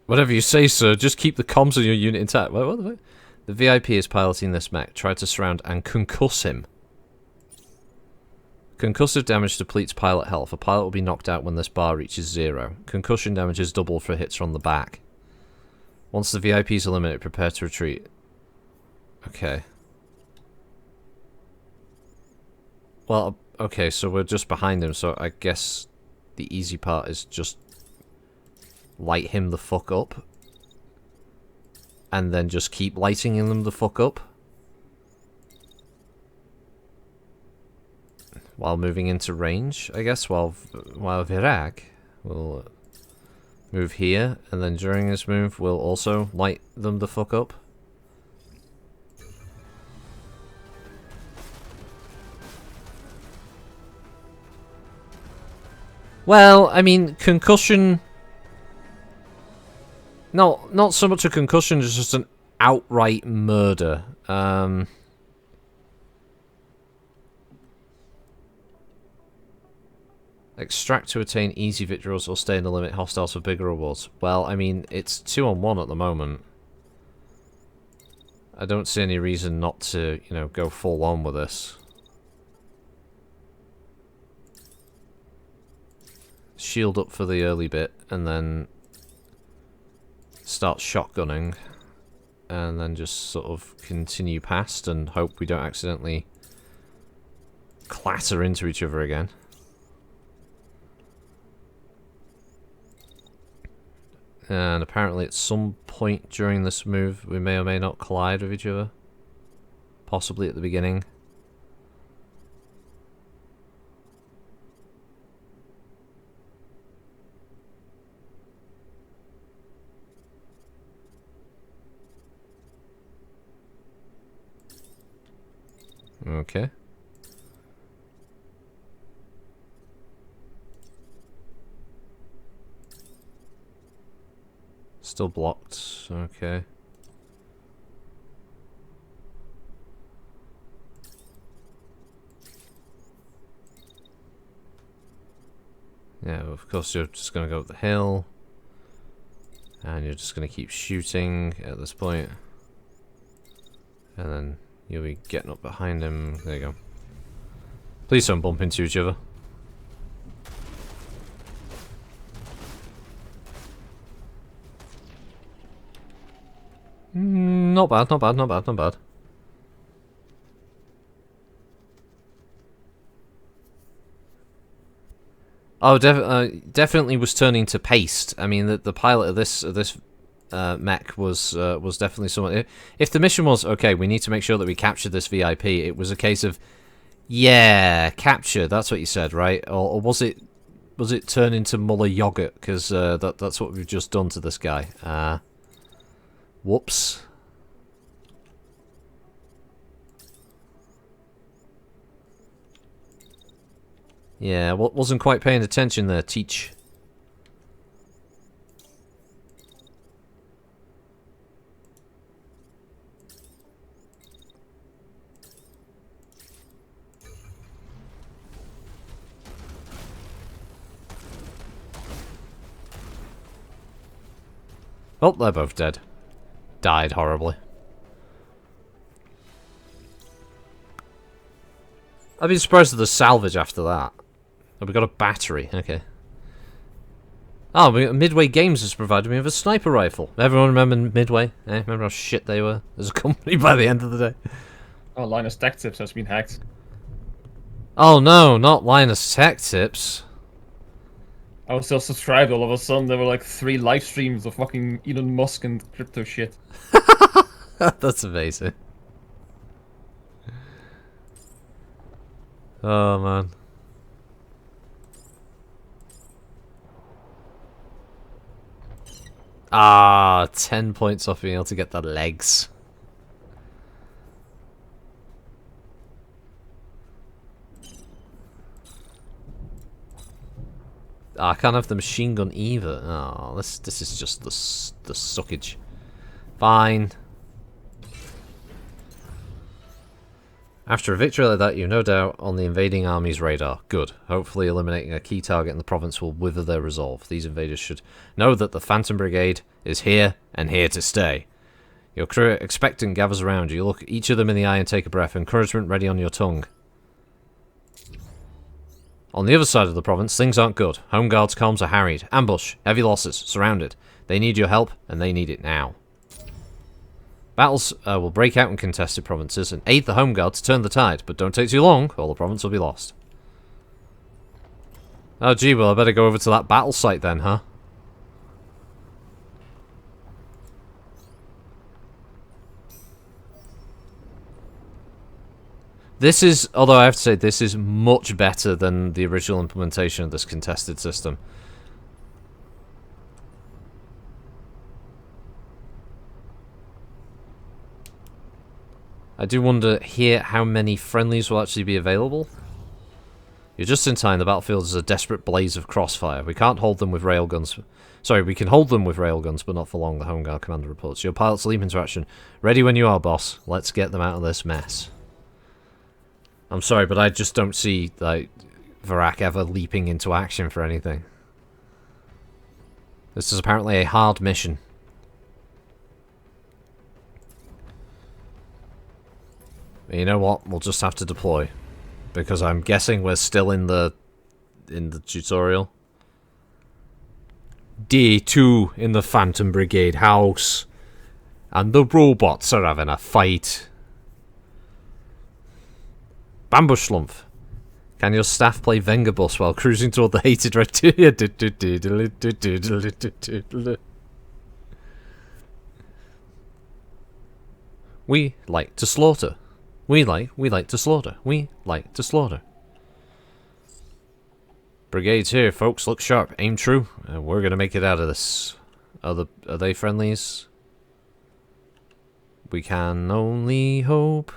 Whatever you say, sir. Just keep the comms of your unit intact. What the fuck? The VIP is piloting this mech. Try to surround and concuss him. Concussive damage depletes pilot health. A pilot will be knocked out when this bar reaches 0. Concussion damage is double for hits from the back. Once the VIP is eliminated, prepare to retreat. Okay. Well, okay, so we're just behind him, so I guess the easy part is just light him the fuck up. And then just keep lighting him the fuck up. While moving into range, I guess, while Virak will move here, and then during his move, we'll also light them the fuck up. Well, I mean, concussion... No, not so much a concussion, it's just an outright murder. Extract to attain easy victories or stay in the limit hostiles for bigger rewards. Well, I mean, it's 2-on-1 at the moment. I don't see any reason not to, go full on with this. Shield up for the early bit, and then start shotgunning. And then just sort of continue past and hope we don't accidentally clatter into each other again. And apparently at some point during this move, we may or may not collide with each other. Possibly at the beginning. Okay. Still blocked. Okay. Yeah, of course you're just going to go up the hill. And you're just going to keep shooting at this point. And then you'll be getting up behind him. There you go. Please don't bump into each other. Not bad, not bad, not bad, not bad. Oh, definitely was turning to paste. I mean, the pilot of this mech was definitely someone. If the mission was okay, we need to make sure that we capture this VIP. It was a case of, yeah, capture. That's what you said, right? Or was it turn into Muller yogurt? Because that's what we've just done to this guy. Whoops. Yeah, wasn't quite paying attention there, Teach. Oh, they're both dead. Died horribly. I'd be surprised if there's salvage after that. Oh, we got a battery. Okay. Oh, Midway Games has provided me with a sniper rifle. Everyone remember Midway? Remember how shit they were as a company by the end of the day? Oh, Linus Tech Tips has been hacked. Oh no, not Linus Tech Tips. I was still subscribed all of a sudden. There were like 3 live streams of fucking Elon Musk and crypto shit. That's amazing. Oh man. Ah, 10 points off being able to get the legs. Ah, I can't have the machine gun either. Oh, this is just the suckage. Fine. After a victory like that, you're no doubt on the invading army's radar. Good. Hopefully eliminating a key target in the province will wither their resolve. These invaders should know that the Phantom Brigade is here and here to stay. Your crew expectant gathers around you. Look each of them in the eye and take a breath. Encouragement ready on your tongue. On the other side of the province, things aren't good. Home Guard's comms are harried. Ambush. Heavy losses. Surrounded. They need your help, and they need it now. Battles will break out in contested provinces and aid the Home Guard to turn the tide, but don't take too long, or the province will be lost. Oh gee, well I better go over to that battle site then, huh? This is, although I have to say, this is much better than the original implementation of this contested system. I do wonder here how many friendlies will actually be available. You're just in time. The battlefield is a desperate blaze of crossfire. We can't hold them with railguns. Sorry, we can hold them with railguns, but not for long, the Home Guard commander reports. Your pilots leap into action. Ready when you are, boss. Let's get them out of this mess. I'm sorry, but I just don't see, like, Varak ever leaping into action for anything. This is apparently a hard mission. You know what? We'll just have to deploy. Because I'm guessing we're still in the tutorial. Day 2 in the Phantom Brigade house. And the robots are having a fight. Bamboo Schlumpf. Can your staff play Vengabus while cruising toward the hated red... We like to slaughter. We like to slaughter. We like to slaughter. Brigade's here, folks. Look sharp. Aim true. And we're gonna make it out of this. Are they friendlies? We can only hope.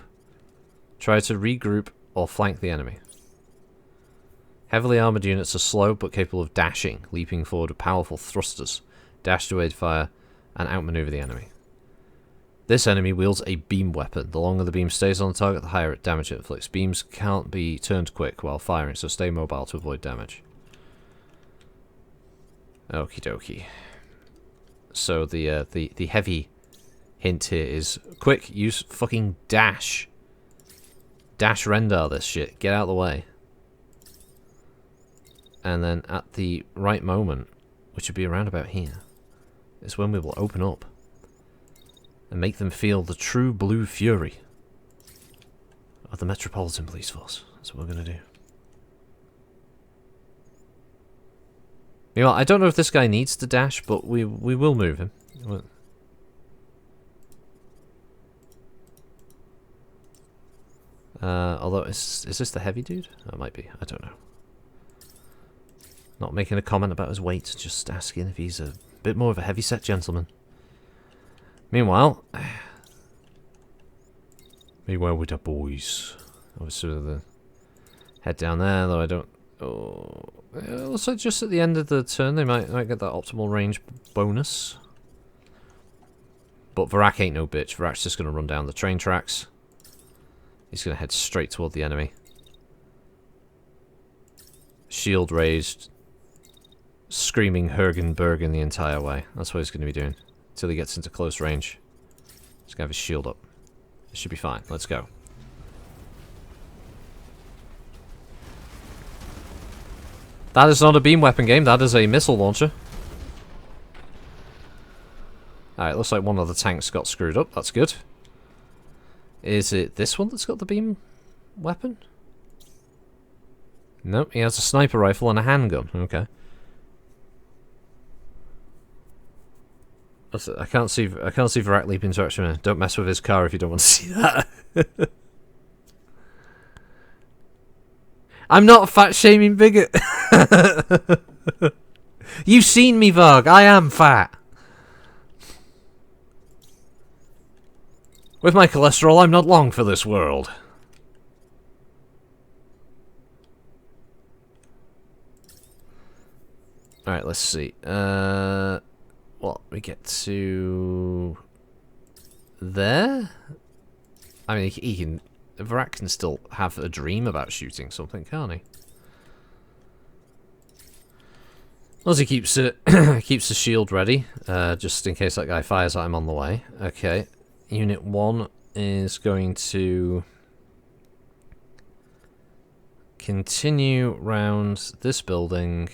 Try to regroup or flank the enemy. Heavily armoured units are slow but capable of dashing, leaping forward with powerful thrusters, dash to aid fire, and outmaneuver the enemy. This enemy wields a beam weapon. The longer the beam stays on the target, the higher damage it inflicts. Beams can't be turned quick while firing, so stay mobile to avoid damage. Okie dokie. So the heavy hint here is quick, use fucking dash. Dash Rendar this shit. Get out of the way. And then at the right moment, which would be around about here, is when we will open up and make them feel the true blue fury of the Metropolitan Police Force. That's what we're going to do. Meanwhile, I don't know if this guy needs to dash, but we will move him. Although, is this the heavy dude? Oh, it might be. I don't know. Not making a comment about his weight, just asking if he's a bit more of a heavy-set gentleman. Meanwhile with the boys. Obviously, the head down there, though I don't. Oh, it looks like just at the end of the turn they might get that optimal range bonus. But Varak ain't no bitch. Varak's just gonna run down the train tracks. He's gonna head straight toward the enemy. Shield raised, screaming Hergenbergen the entire way. That's what he's gonna be doing until he gets into close range. He's gonna have his shield up. It should be fine. Let's go. That is not a beam weapon game, that is a missile launcher. Alright, looks like one of the tanks got screwed up, that's good. Is it this one that's got the beam weapon? Nope, he has a sniper rifle and a handgun, okay. I can't see Varak leaping into action. Don't mess with his car if you don't want to see that. I'm not a fat-shaming bigot. You've seen me, Varg. I am fat. With my cholesterol, I'm not long for this world. Alright, let's see. Well, we get to there? I mean, he can... Varak can still have a dream about shooting something, can't he? As long as he keeps it, keeps the shield ready, just in case that guy fires at him on the way. Okay, Unit 1 is going to continue round this building.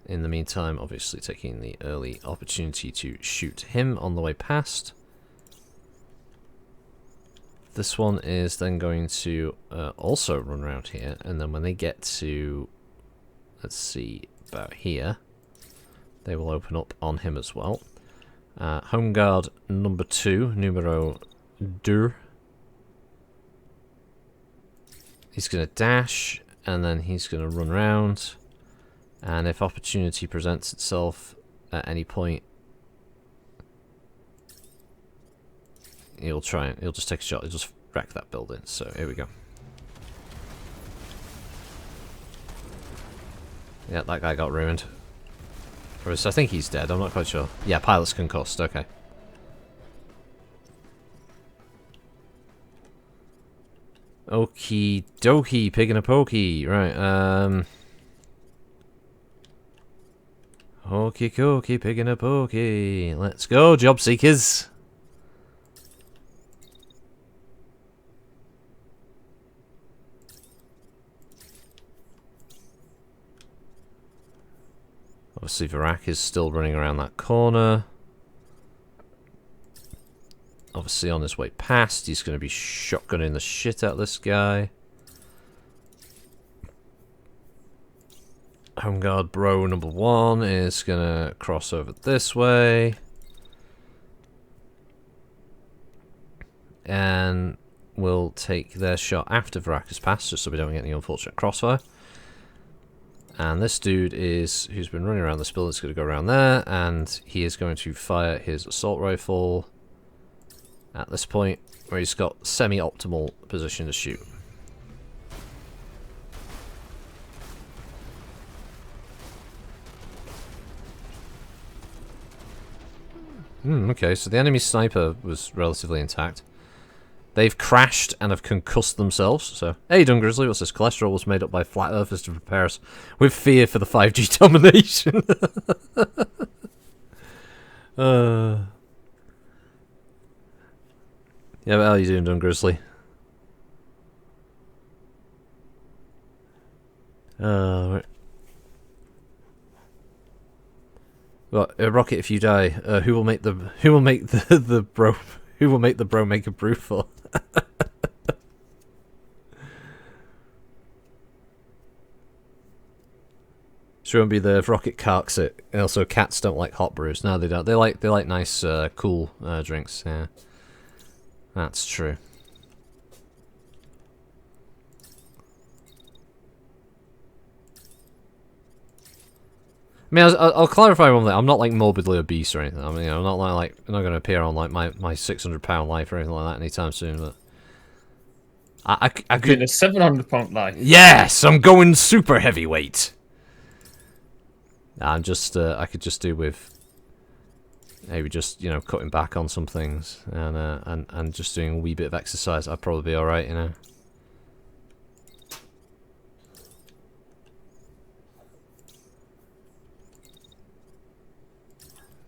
In the meantime, obviously taking the early opportunity to shoot him on the way past. This one is then going to also run around here, and then when they get to, let's see, about here, they will open up on him as well. Home Guard number 2, numero 2. He's going to dash, and then he's going to run around, and if opportunity presents itself at any point, he'll just take a shot, he'll just wreck that building. So here we go. Yeah, that guy got ruined. Or I think he's dead, I'm not quite sure. Yeah, pilot's concussed, okay. Okie dokie, pig and a pokey. Right, Okie dokie, pig and a pokey. Let's go, job seekers. Obviously, Varak is still running around that corner. Obviously, on his way past, he's going to be shotgunning the shit out of this guy. Home Guard bro number 1 is going to cross over this way. And we'll take their shot after Varak has passed, just so we don't get any unfortunate crossfire. And this dude who's been running around this building, is going to go around there, and he is going to fire his assault rifle at this point. where he's got semi-optimal position to shoot. Okay, so the enemy sniper was relatively intact. They've crashed and have concussed themselves, so... Hey, Dun Grizzly, what's this? Cholesterol was made up by flat earthers to prepare us with fear for the 5G domination. Yeah, but how are you doing, Dun Grizzly? Well, Rocket, if you die, who will make the bro make a brew for? She won't be there if Rocket carks it. And also, cats don't like hot brews. No, they don't. They like nice, cool drinks. Yeah, that's true. I mean, I'll clarify one thing. I'm not like morbidly obese or anything. I mean, I'm not I'm not going to appear on like my 600-pound life or anything like that anytime soon. But I could a 700-pound life. Yes, I'm going super heavyweight. I'm just I could just do with maybe just cutting back on some things and just doing a wee bit of exercise. I'd probably be all right,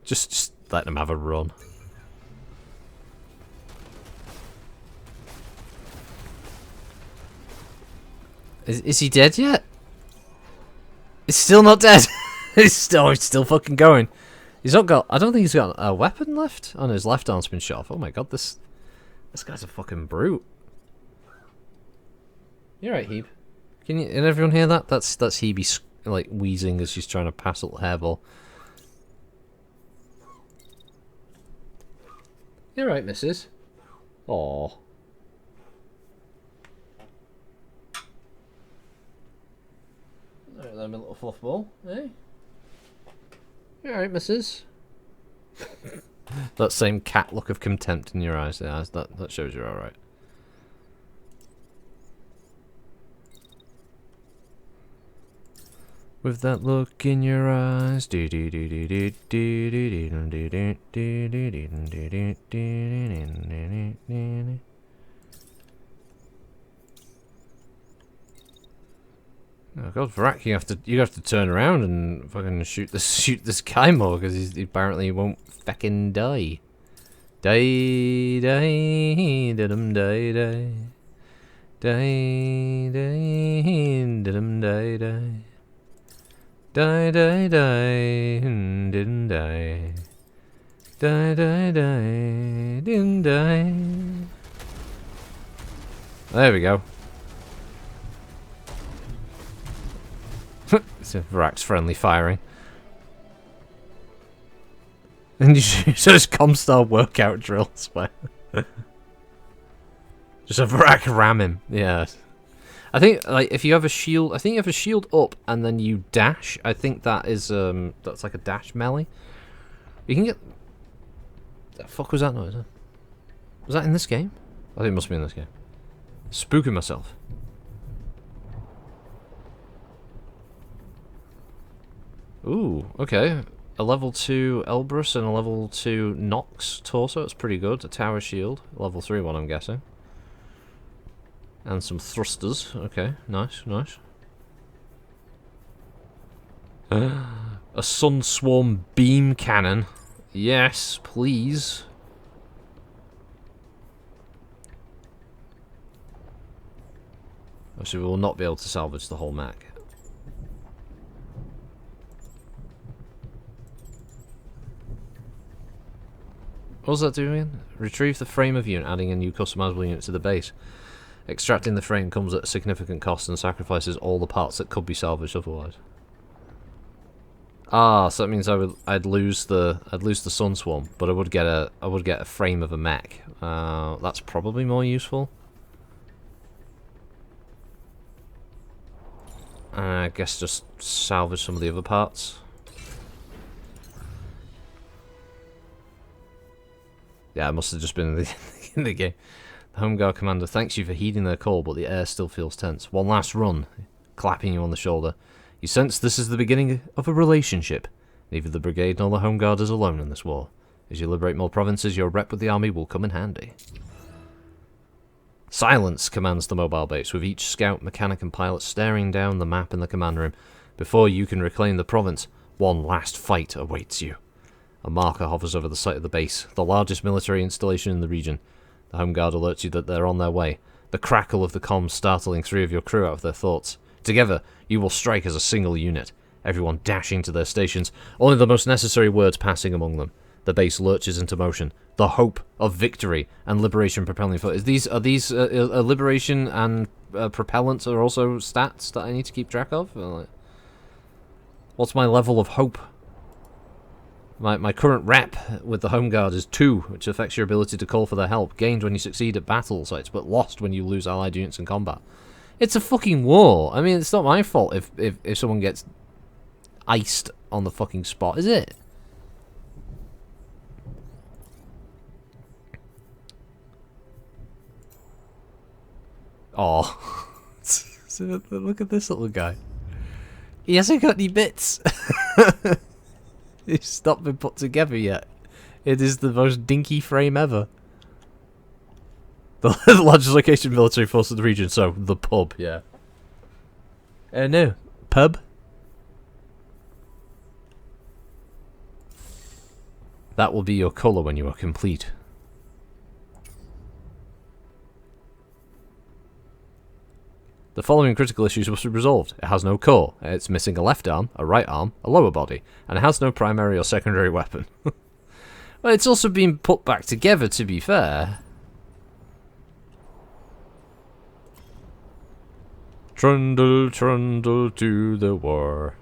Just let them have a run. Is he dead yet? He's still not dead. he's still fucking going. He's not got. I don't think he's got a weapon left. Oh no, his left arm's been shot off. Oh my god, this guy's a fucking brute. You're right, Hebe. Can everyone hear that? That's Hebe like wheezing as she's trying to pass a little hairball. You're right, missus. Aww. Alright then, my little fluff ball, eh? You alright, missus? That same cat look of contempt in your eyes, yeah, that shows you're alright. With that look in your eyes, oh god, Vrak, you have to turn around and fucking shoot this guy more because he apparently won't feckin' die. Die, die, da-dum, die, die, die, die, da-dum, die, die. Die, die, die, didn't die. Die, die, die, didn't die. There we go. It's a Vrak's friendly firing. And you just Comstar workout drills where just a Vrak ram him, yeah. I think like if you have a shield, I think you have a shield up and then you dash. I think that is that's like a dash melee. You can get. The fuck was that noise? Huh? Was that in this game? I think it must be in this game. Spooking myself. Ooh, okay. A level 2 Elbrus and a level 2 Nox torso. It's pretty good. A tower shield. Level 3 one, I'm guessing. And some thrusters. Okay, nice, nice. A Sun Swarm beam cannon. Yes, please. Obviously, we will not be able to salvage the whole mech. What was that doing? Retrieve the frame of unit, adding a new customizable unit to the base. Extracting the frame comes at a significant cost and sacrifices all the parts that could be salvaged otherwise. Ah, so that means I'd lose the Sun Swarm, but I would get a frame of a mech. That's probably more useful. I guess just salvage some of the other parts. Yeah, it must have just been in the game. The Home Guard commander thanks you for heeding their call, but the air still feels tense. One last run, clapping you on the shoulder. You sense this is the beginning of a relationship. Neither the Brigade nor the Home Guard is alone in this war. As you liberate more provinces, your rep with the army will come in handy. Silence, commands the mobile base, with each scout, mechanic and pilot staring down the map in the command room. Before you can reclaim the province, one last fight awaits you. A marker hovers over the site of the base, the largest military installation in the region. The Home Guard alerts you that they're on their way, the crackle of the comms startling 3 of your crew out of their thoughts. Together, you will strike as a single unit, everyone dashing to their stations, only the most necessary words passing among them. The base lurches into motion, the hope of victory and liberation propelling forward. Are these liberation and propellants are also stats that I need to keep track of? What's my level of hope? My current rep with the Home Guard is 2, which affects your ability to call for their help, gained when you succeed at battle sites, but lost when you lose allied units in combat. It's a fucking war. I mean, it's not my fault if someone gets iced on the fucking spot, is it? Oh, look at this little guy. He hasn't got any bits. It's not been put together yet. It is the most dinky frame ever. The largest location military force in the region, so the pub, yeah. No, pub. That will be your colour when you are complete. The following critical issues must be resolved. It has no core, it's missing a left arm, a right arm, a lower body, and it has no primary or secondary weapon. Well, it's also been put back together, to be fair. Trundle, trundle to the war.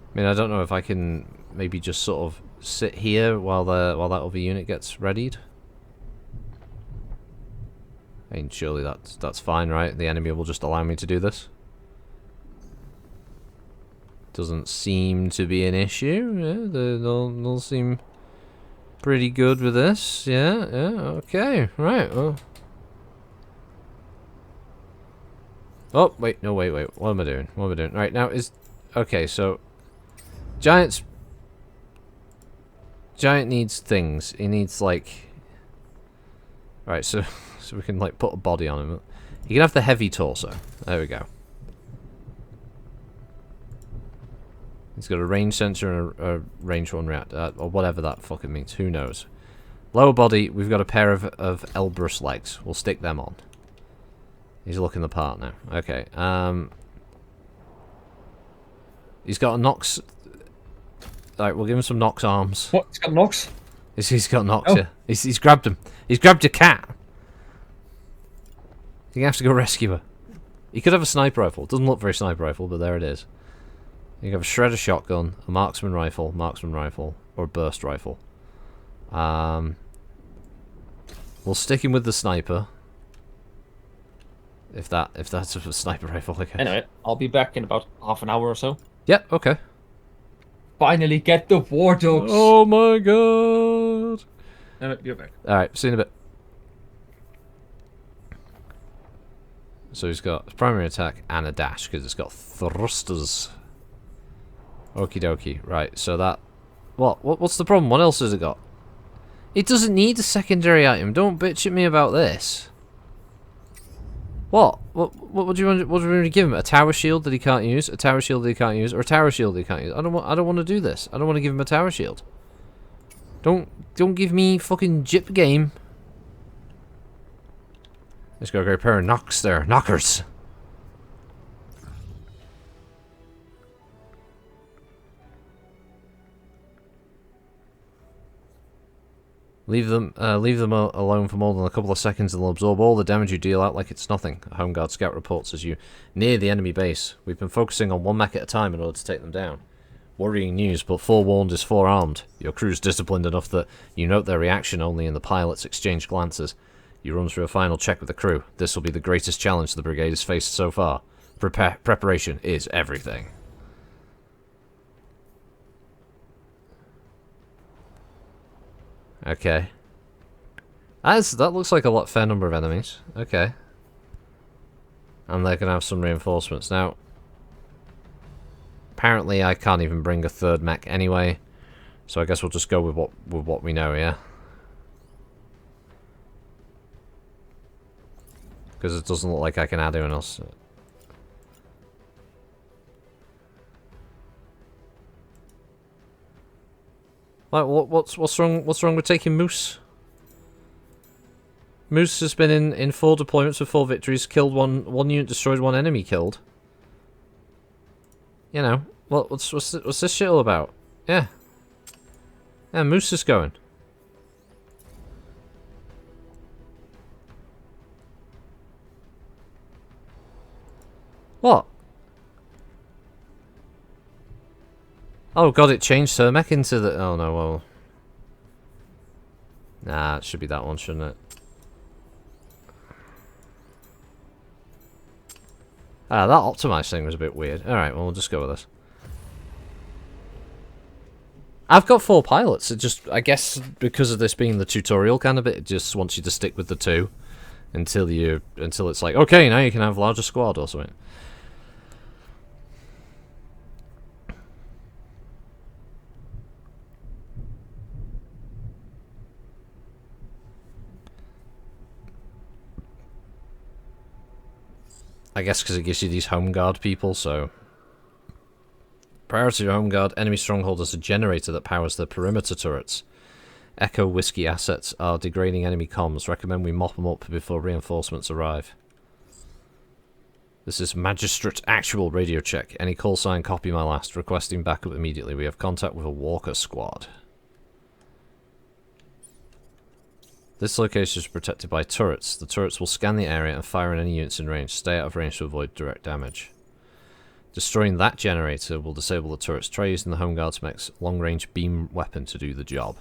I mean, I don't know if I can maybe just sort of sit here while that other unit gets readied. I mean, surely that's fine, right? The enemy will just allow me to do this. Doesn't seem to be an issue. Yeah, they'll seem pretty good with this. Yeah, okay, right. Well. Oh, wait, no, wait. What am I doing? Right, now is... Okay, so... Giant needs things. He needs, like... Right, so we can, like, put a body on him. He can have the heavy torso. There we go. He's got a range sensor and a range one reactor, or whatever that fucking means. Who knows? Lower body, we've got a pair of Elbrus legs. We'll stick them on. He's looking the part now. Okay. He's got a Nox... Alright, we'll give him some Nox arms. What? He's got Nox? He's got Nox, yeah. He's grabbed him. He's grabbed your cat. You have to go rescue her. He could have a sniper rifle. Doesn't look very sniper rifle, but there it is. You can have a shredder shotgun, a marksman rifle, or a burst rifle. We'll stick him with the sniper. If that's a sniper rifle, I guess. Anyway, I'll be back in about half an hour or so. Yep, okay. Finally get the war dogs! Oh my god! No, you're back. Alright, see you in a bit. So he's got primary attack and a dash, because it's got thrusters. Okie dokie. Right, so that... What's the problem? What else has it got? It doesn't need a secondary item. Don't bitch at me about this. What do you want to give him? A tower shield that he can't use? A tower shield that he can't use? Or a tower shield that he can't use? I don't want to do this. I don't want to give him a tower shield. Don't give me fucking jip game. Let's go get a pair of knocks there. Knockers. Leave them alone for more than a couple of seconds and they'll absorb all the damage you deal out like it's nothing, a Home Guard scout reports as you near the enemy base. We've been focusing on one mech at a time in order to take them down. Worrying news, but forewarned is forearmed. Your crew's disciplined enough that you note their reaction only in the pilots exchange glances. You run through a final check with the crew. This will be the greatest challenge the Brigade has faced so far. Preparation is everything. Okay. That looks like a fair number of enemies. Okay. And they're going to have some reinforcements. Now, apparently I can't even bring a third mech anyway. So I guess we'll just go with what we know, yeah? Because it doesn't look like I can add anyone else. What's wrong with taking Moose? Moose has been in 4 deployments with 4 victories, killed one unit, destroyed 1 enemy killed. You know, what's this shit all about? Yeah. Yeah, Moose is going. What? Oh god, it changed her mech into the... Oh no, well... Nah, it should be that one, shouldn't it? Ah, that optimized thing was a bit weird. Alright, well, we'll just go with this. I've got 4 pilots. It just, I guess, because of this being the tutorial kind of bit, it just wants you to stick with the 2 until it's like, okay, now you can have larger squad or something. I guess because it gives you these home guard people, so... Priority home guard, enemy stronghold has a generator that powers the perimeter turrets. Echo Whiskey assets are degrading enemy comms. Recommend we mop them up before reinforcements arrive. This is Magistrate Actual radio check. Any call sign, copy my last. Requesting backup immediately. We have contact with a Walker squad. This location is protected by turrets. The turrets will scan the area and fire on any units in range. Stay out of range to avoid direct damage. Destroying that generator will disable the turrets. Try using the Home Guard's mech's long-range beam weapon to do the job.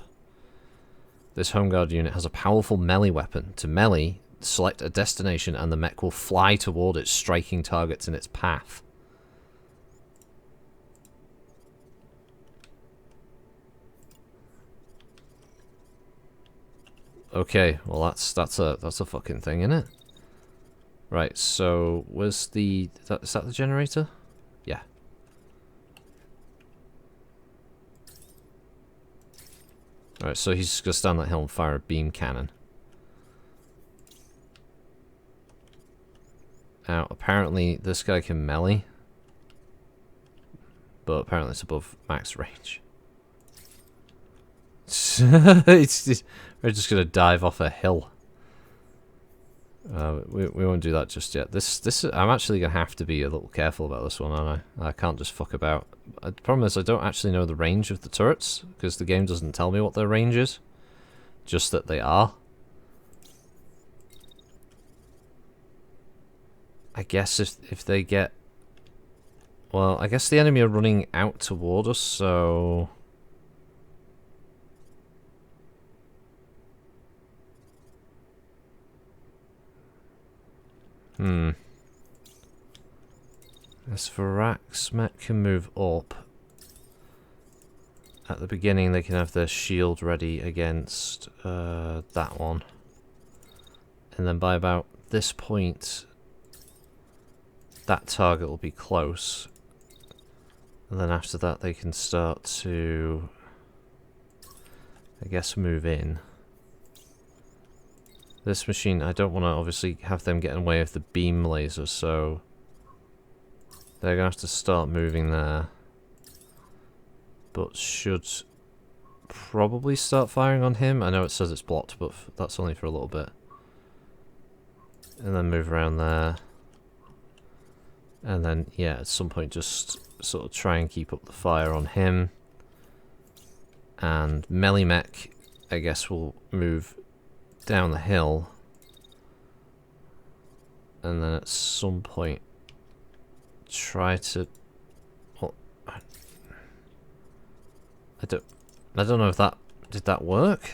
This Home Guard unit has a powerful melee weapon. To melee, select a destination and the mech will fly toward it, striking targets in its path. Okay, well that's a fucking thing, isn't it? Right, so where's the... Is that the generator? Yeah. Alright, so he's just gonna stand on that hill and fire a beam cannon. Now, apparently this guy can melee. But apparently it's above max range. We're just gonna dive off a hill. We won't do that just yet. I'm actually gonna have to be a little careful about this one, aren't I? I can't just fuck about. The problem is I don't actually know the range of the turrets because the game doesn't tell me what their range is, just that they are. I guess if they get, well, I guess the enemy are running out toward us, so. As Varax mech can move up. At the beginning they can have their shield ready against that one. And then by about this point that target will be close. And then after that they can start to, I guess, move in. This machine, I don't want to obviously have them get in the way of the beam laser, so they're going to have to start moving there. But should probably start firing on him. I know it says it's blocked, but that's only for a little bit. And then move around there. And then, yeah, at some point just sort of try and keep up the fire on him. And melee mech, I guess, will move down the hill, and then at some point try to, well, I don't know if that did that work.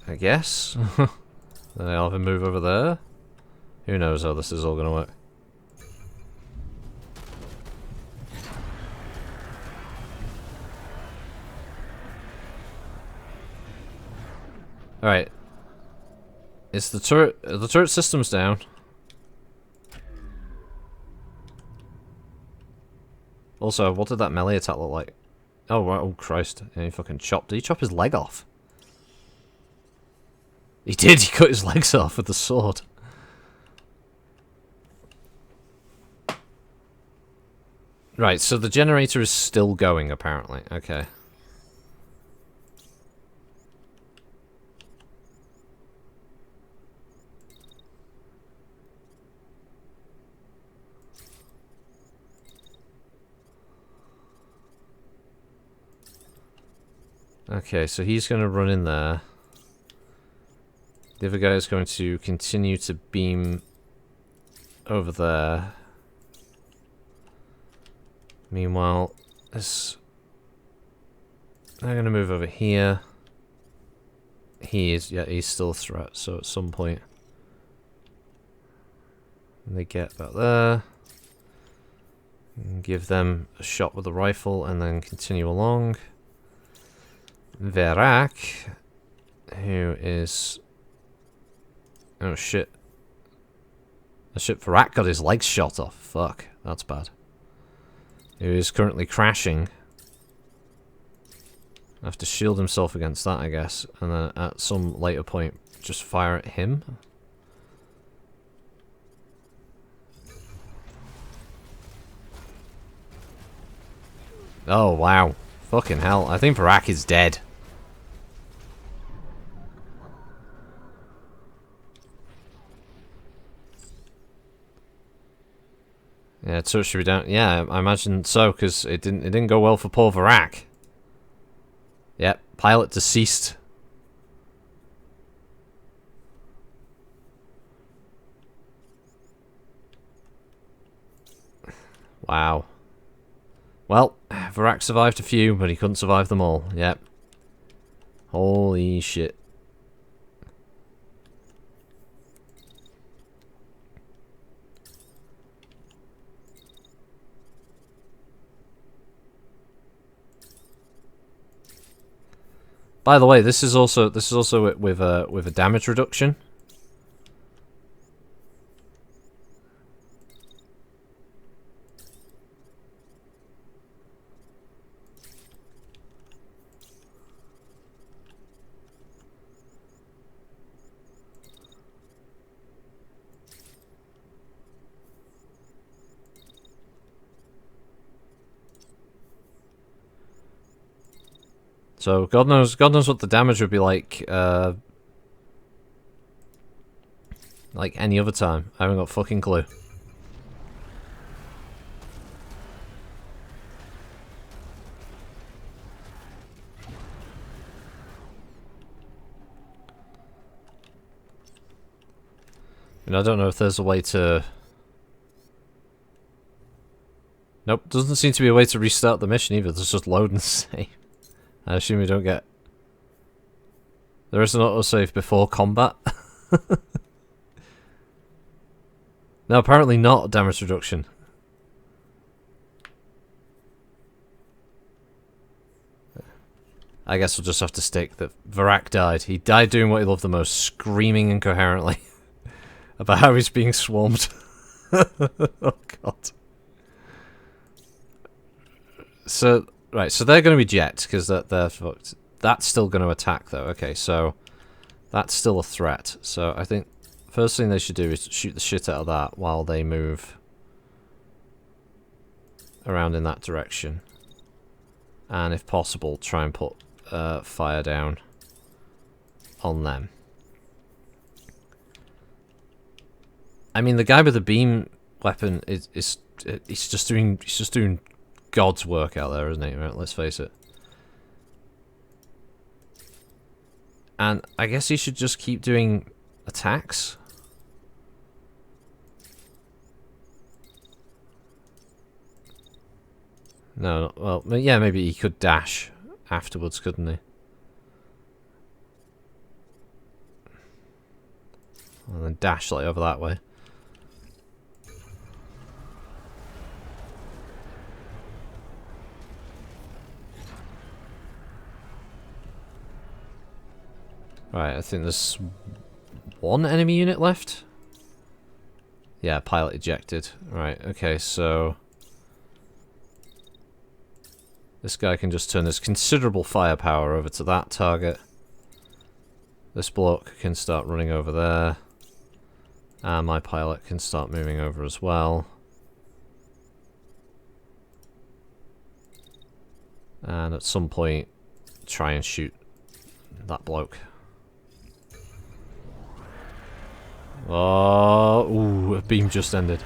I guess. Then I'll have him move over there. Who knows how this is all gonna work. Alright. Is the turret system's down. Also, what did that melee attack look like? Oh, right, oh Christ. Yeah, he fucking chopped. Did he chop his leg off? He did, he cut his legs off with the sword. Right, so the generator is still going, apparently. Okay. Okay, so he's going to run in there. The other guy is going to continue to beam over there. Meanwhile, they're going to move over here. He's still a threat, so at some point they get back there. And give them a shot with a rifle and then continue along. Verak, who is... Oh shit. Oh shit, Verak got his legs shot off. Fuck, that's bad. Who is currently crashing. Have to shield himself against that, I guess. And then at some later point, just fire at him. Oh, wow. Fucking hell. I think Verak is dead. Yeah, turret should be down. Yeah, I imagine so, because it didn't go well for poor Verak. Yep, pilot deceased. Wow. Well, Verak survived a few, but he couldn't survive them all. Yep. Holy shit. By the way, this is also with a damage reduction. So God knows what the damage would be like any other time. I haven't got a fucking clue. And I don't know if there's a way to... Nope, doesn't seem to be a way to restart the mission either. There's just load and save. I assume we don't get... There is an autosave before combat. No, apparently not damage reduction. I guess we'll just have to stick that Verak died. He died doing what he loved the most, screaming incoherently about how he's being swarmed. Oh god. So, right, so they're going to be jets, because they're fucked. That's still going to attack, though. Okay, so that's still a threat. So I think first thing they should do is shoot the shit out of that while they move around in that direction. And if possible, try and put fire down on them. I mean, the guy with the beam weapon he's just doing God's work out there, isn't he? Right, let's face it. And I guess he should just keep doing attacks. No, well, yeah, maybe he could dash afterwards, couldn't he? and then dash like over that way. Right, I think there's one enemy unit left. Yeah, pilot ejected. Right, okay, so this guy can just turn his considerable firepower over to that target. This bloke can start running over there. And my pilot can start moving over as well. And at some point, try and shoot that bloke. Oh, ooh, a beam just ended.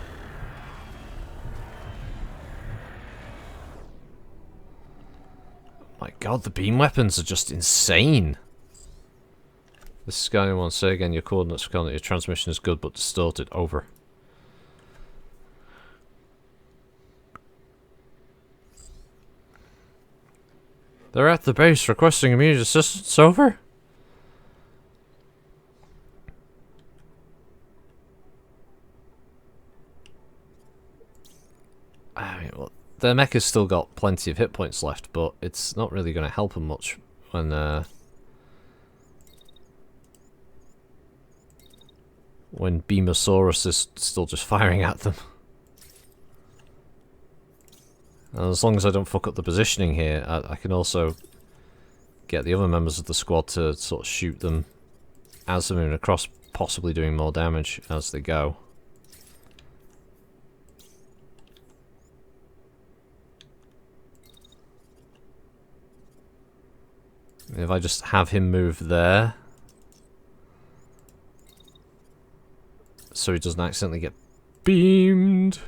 My god, the beam weapons are just insane. This is going to say again, your coordinates for your transmission is good but distorted. Over. They're at the base requesting immediate assistance. Over? I mean, well, their mech has still got plenty of hit points left, but it's not really going to help them much when Beamosaurus is still just firing at them. And as long as I don't fuck up the positioning here, I can also get the other members of the squad to sort of shoot them as they're moving across, possibly doing more damage as they go. If I just have him move there, so he doesn't accidentally get beamed.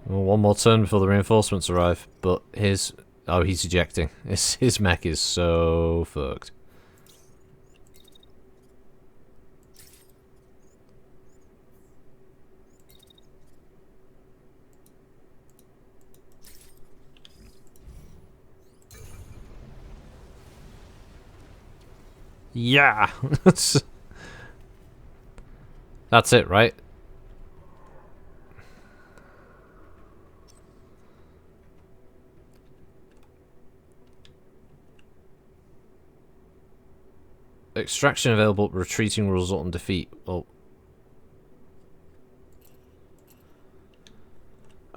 Well, one more turn before the reinforcements arrive, but his... Oh, he's ejecting. His mech is so fucked. Yeah! That's it, right? Extraction available, retreating will result in defeat. Oh.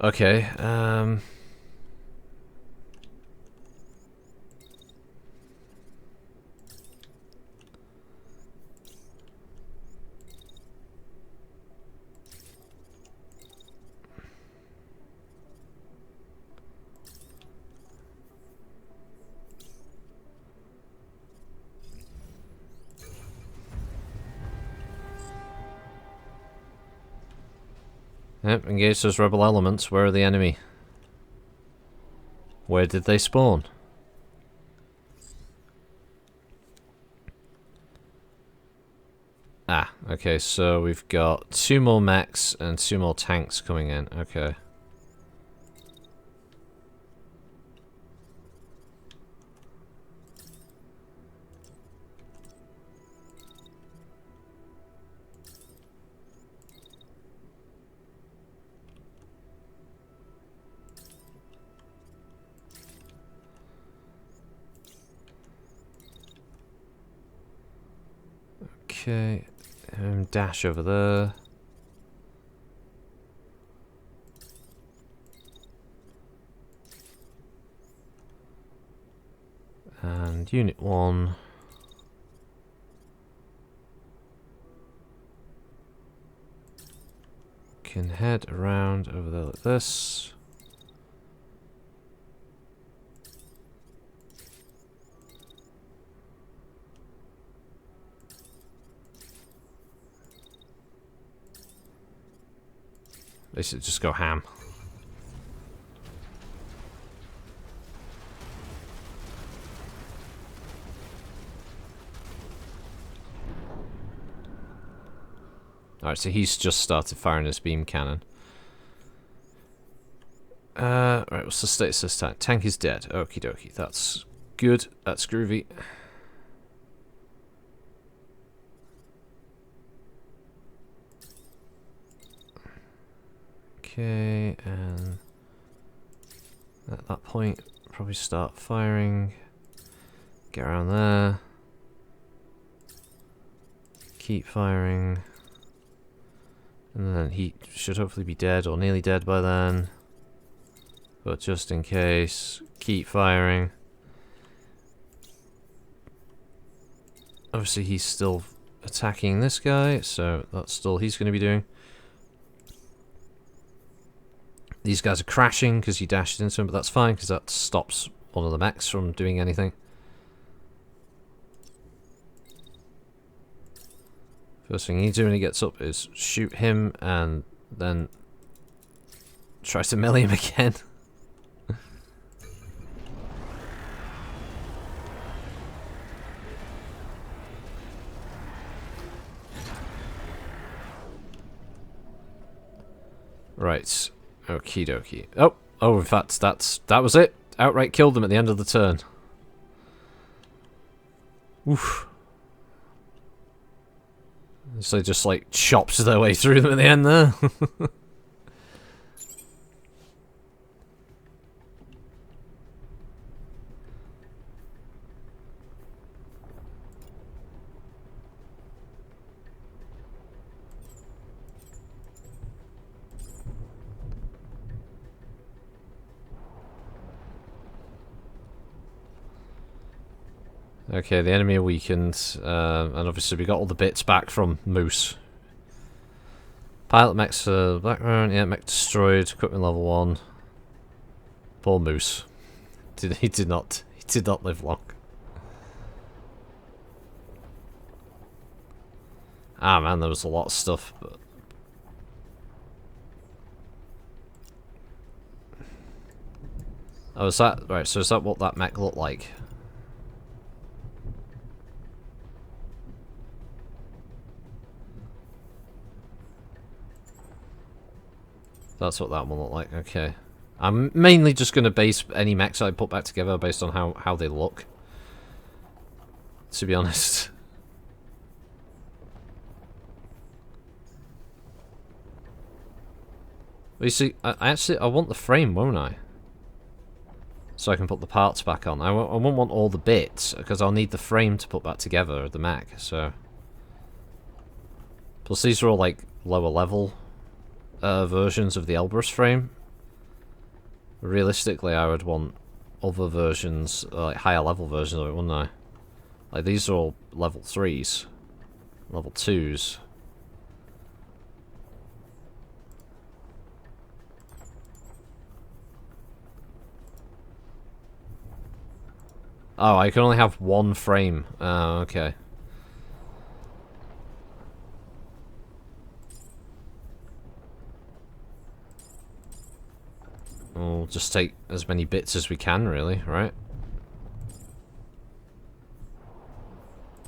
Okay, Yep, engage those rebel elements. Where are the enemy? Where did they spawn? Ah, okay, so we've got 2 more mechs and 2 more tanks coming in. Okay. Okay, dash over there. And Unit 1. Can head around over there like this. Basically just go ham. Alright, so he's just started firing his beam cannon. Right, what's the status this time? Tank is dead. Okie dokie, that's good. That's groovy. Okay, and at that point, probably start firing. Get around there. Keep firing. And then he should hopefully be dead or nearly dead by then. But just in case, keep firing. Obviously he's still attacking this guy, so that's still he's going to be doing. These guys are crashing because you dashed into him, but that's fine because that stops one of the mechs from doing anything. First thing he needs to do when he gets up is shoot him and then try to melee him again. Right. Okie dokie. Oh, in fact, that was it. Outright killed them at the end of the turn. Oof. So they just like chopped their way through them at the end there. Okay, the enemy are weakened, and obviously we got all the bits back from Moose. Pilot mech's background, yeah, mech destroyed, equipment level 1. Poor Moose. He did not live long. Ah man, there was a lot of stuff, but oh, is that right? So is that what that mech looked like? That's what that one looked like, okay. I'm mainly just going to base any mechs I put back together based on how they look. To be honest. Well, you see, I want the frame, won't I? So I can put the parts back on. I won't want all the bits, because I'll need the frame to put back together, the mech, so... Plus these are all, like, lower level versions of the Elbrus frame. Realistically, I would want other versions, like higher level versions of it, wouldn't I? Like these are all level 3s, level 2s. Oh, I can only have one frame. Oh, okay. We'll just take as many bits as we can, really, right?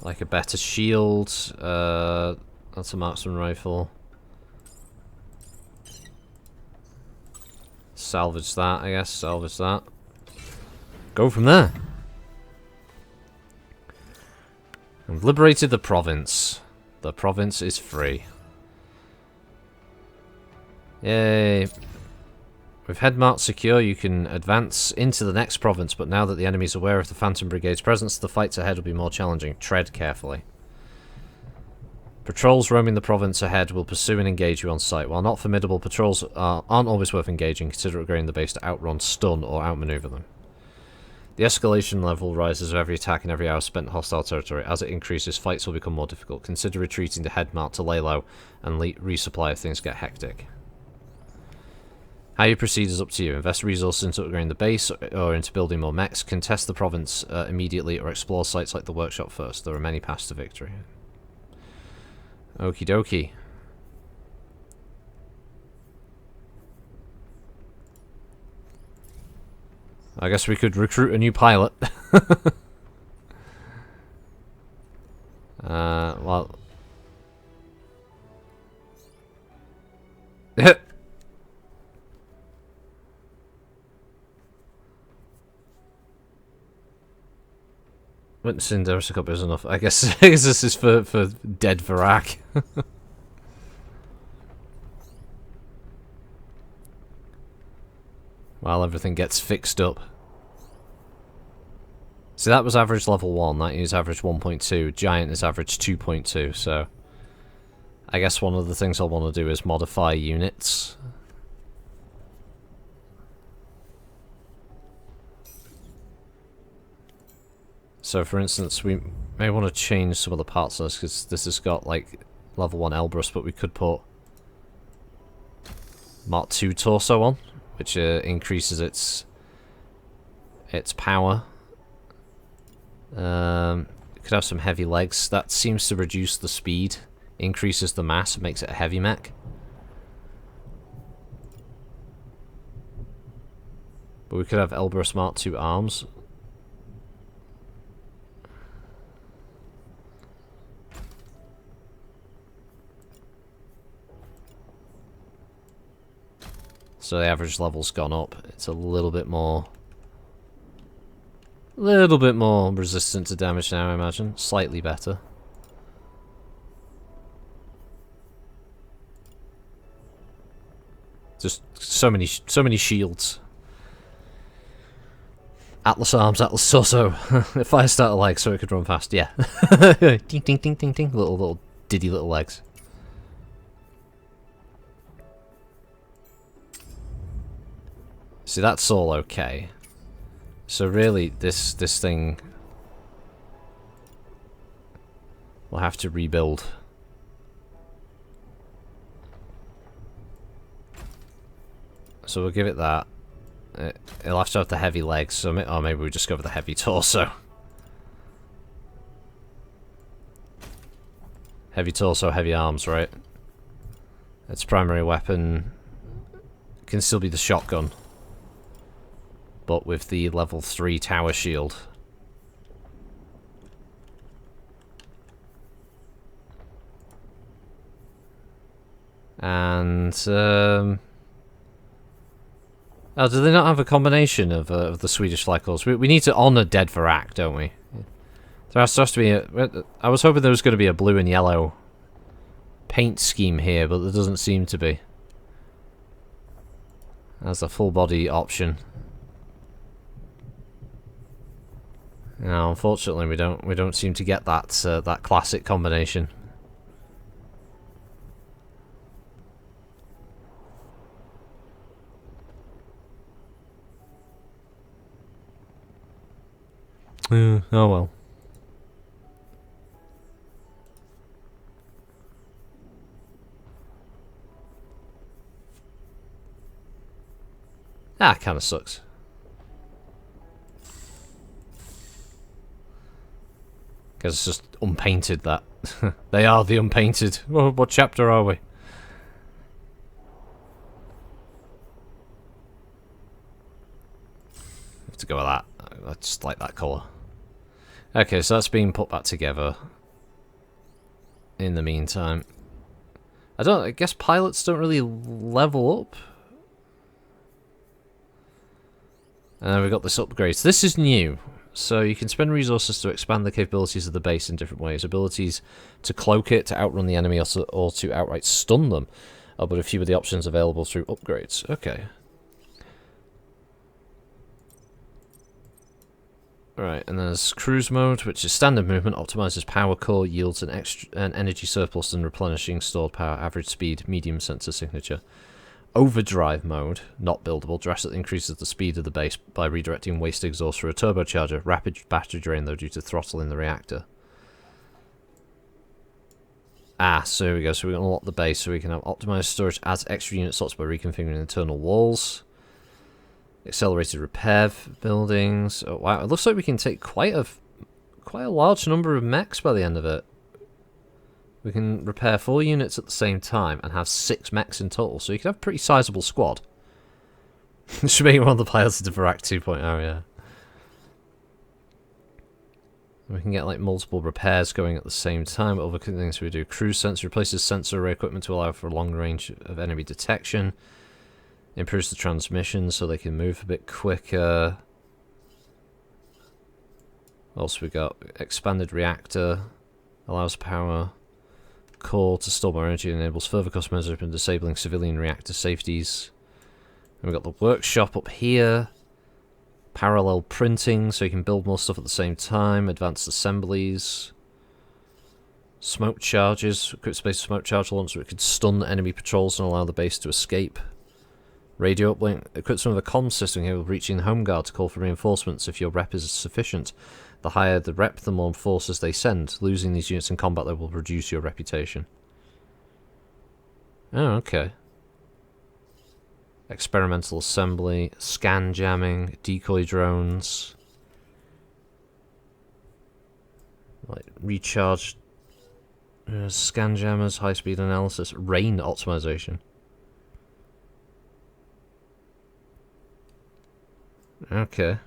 Like a better shield. That's a marksman rifle. Salvage that, I guess. Salvage that. Go from there. We've liberated the province. The province is free. Yay. With head marked secure, you can advance into the next province, but now that the enemy is aware of the Phantom Brigade's presence, the fights ahead will be more challenging. Tread carefully. Patrols roaming the province ahead will pursue and engage you on sight. While not formidable, patrols aren't always worth engaging. Consider upgrading the base to outrun, stun, or outmaneuver them. The escalation level rises with every attack and every hour spent in hostile territory. As it increases, fights will become more difficult. Consider retreating to head mark to lay low and resupply if things get hectic. How you proceed is up to you. Invest resources into upgrading the base or into building more mechs. Contest the province immediately or explore sites like the workshop first. There are many paths to victory. Okie dokie. I guess we could recruit a new pilot. Well... Witnessing Derris Cup is enough. I guess, I guess this is for dead Varak. While everything gets fixed up. So that was average level 1, that is average 1.2, Giant is average 2.2, so... I guess one of the things I'll want to do is modify units. So for instance, we may want to change some of the parts of this, because this has got like level 1 Elbrus, but we could put Mark 2 torso on, which increases its power. Could have some heavy legs. That seems to reduce the speed, increases the mass, and makes it a heavy mech. But we could have Elbrus Mark 2 arms. So the average level's gone up. It's a little bit more resistant to damage now, I imagine. Slightly better. Just so many shields. Atlas arms, Atlas torso. Fire starter legs so it could run fast. Yeah. Ding ding ding ding ding. Little diddy little legs. See, that's all okay. So really, this thing will have to rebuild. So we'll give it that. It'll have to have the heavy legs, so maybe we just go with the heavy torso. Heavy torso, heavy arms, right? Its primary weapon can still be the shotgun, but with the level 3 tower shield. And, oh, do they not have a combination of the Swedish flag colours? We need to honour Dead Varak, don't we? There has to be I was hoping there was going to be a blue and yellow paint scheme here, but there doesn't seem to be. That's a full body option. No, unfortunately, we don't seem to get that that classic combination. Oh well. Ah, kind of sucks. Because it's just unpainted, that. They are the unpainted. What chapter are we? Have to go with that. I just like that colour. Okay, so that's being put back together. In the meantime. I guess pilots don't really level up. And then we've got this upgrade. So this is new. So you can spend resources to expand the capabilities of the base in different ways. Abilities to cloak it, to outrun the enemy, or to outright stun them. But a few of the options available through upgrades. Okay. Right, and there's cruise mode, which is standard movement, optimizes power core, yields an energy surplus and replenishing stored power, average speed, medium sensor signature. Overdrive mode, not buildable, drastically increases the speed of the base by redirecting waste exhaust through a turbocharger. Rapid battery drain, though, due to throttling the reactor. Ah, so here we go. So we can unlock the base, so we can have optimized storage, adds extra unit slots by reconfiguring internal walls. Accelerated repair buildings. Oh wow, it looks like we can take quite a large number of mechs by the end of it. We can repair 4 units at the same time and have 6 mechs in total, so you can have a pretty sizable squad. This should make one of the pilots into Varak 2.0, yeah. We can get like multiple repairs going at the same time. Other things we do. Cruise sensor replaces sensor array equipment to allow for a long range of enemy detection. Improves the transmission so they can move a bit quicker. Also we got expanded reactor, allows power core to store more energy, enables further customization and disabling civilian reactor safeties. And we've got the workshop up here. Parallel printing, so you can build more stuff at the same time. Advanced assemblies. Smoke charges. Equip space smoke charge launcher so it could stun enemy patrols and allow the base to escape. Radio uplink. Equip some of the comm system here with reaching the home guard to call for reinforcements if your rep is sufficient. The higher the rep, the more forces they send. Losing these units in combat, they will reduce your reputation. Oh, okay. Experimental assembly, scan jamming, decoy drones. Like, recharge... scan jammers, high-speed analysis, rain optimization. Okay.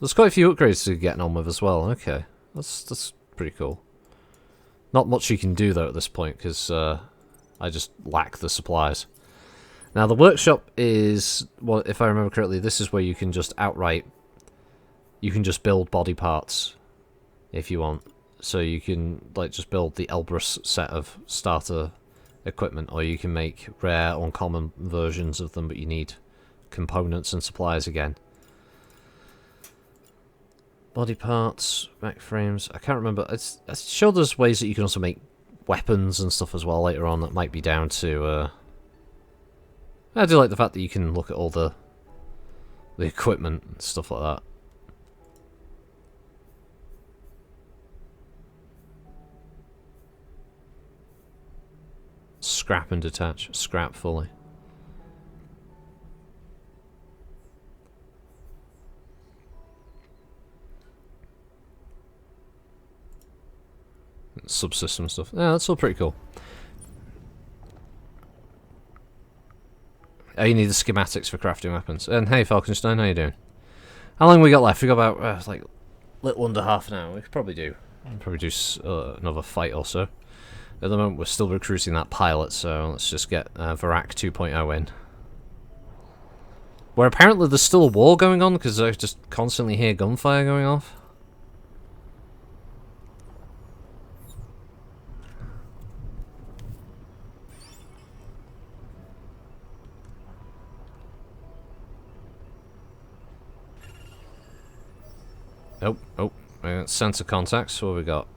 There's quite a few upgrades to get on with as well. Okay, that's pretty cool. Not much you can do though at this point because I just lack the supplies. Now the workshop is, well, if I remember correctly, this is where you can just outright, you can just build body parts if you want. So you can like just build the Elbrus set of starter equipment, or you can make rare, uncommon versions of them, but you need components and supplies again. Body parts, back frames. I can't remember. I'm sure there's ways that you can also make weapons and stuff as well later on that might be down to... I do like the fact that you can look at all the equipment and stuff like that. Scrap and detach. Scrap fully. Subsystem stuff. Yeah, that's all pretty cool. Oh, you need the schematics for crafting weapons. And hey, Falkenstein, how you doing? How long we got left? We got about like little under half an hour. We could probably do another fight or so. At the moment, we're still recruiting that pilot, so let's just get Varak 2.0 in. Where apparently there's still a war going on because I just constantly hear gunfire going off. Oh, we got sensor contacts. What have we got?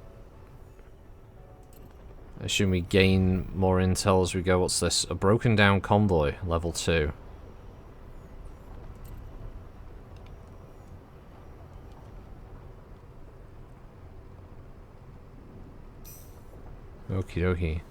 I assume we gain more intel as we go. What's this? A broken down convoy, level 2. Okie dokie.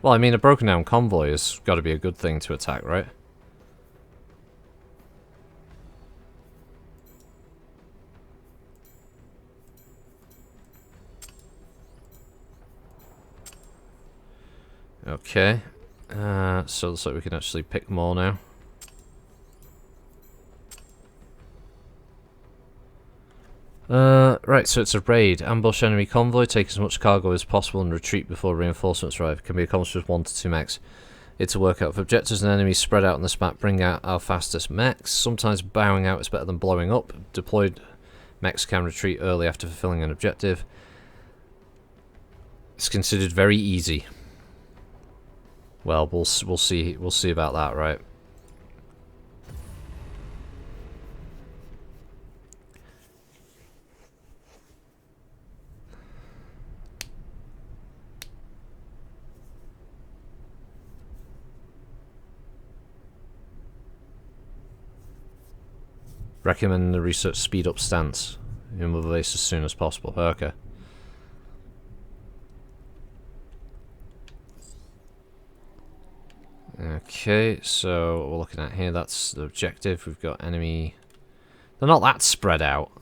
Well, I mean, a broken down convoy has got to be a good thing to attack, right? Okay. So it looks like we can actually pick more now. Right, so it's a raid. Ambush enemy convoy, take as much cargo as possible and retreat before reinforcements arrive. Can be accomplished with 1 to 2 mechs. It's a workout. If objectives and enemies spread out on this map, bring out our fastest mechs. Sometimes bowing out is better than blowing up. Deployed mechs can retreat early after fulfilling an objective. It's considered very easy. Well, we'll see about that, right? Recommend the research speed up stance. In the base as soon as possible. Okay. Okay, so what we're looking at here, that's the objective. We've got enemy... They're not that spread out,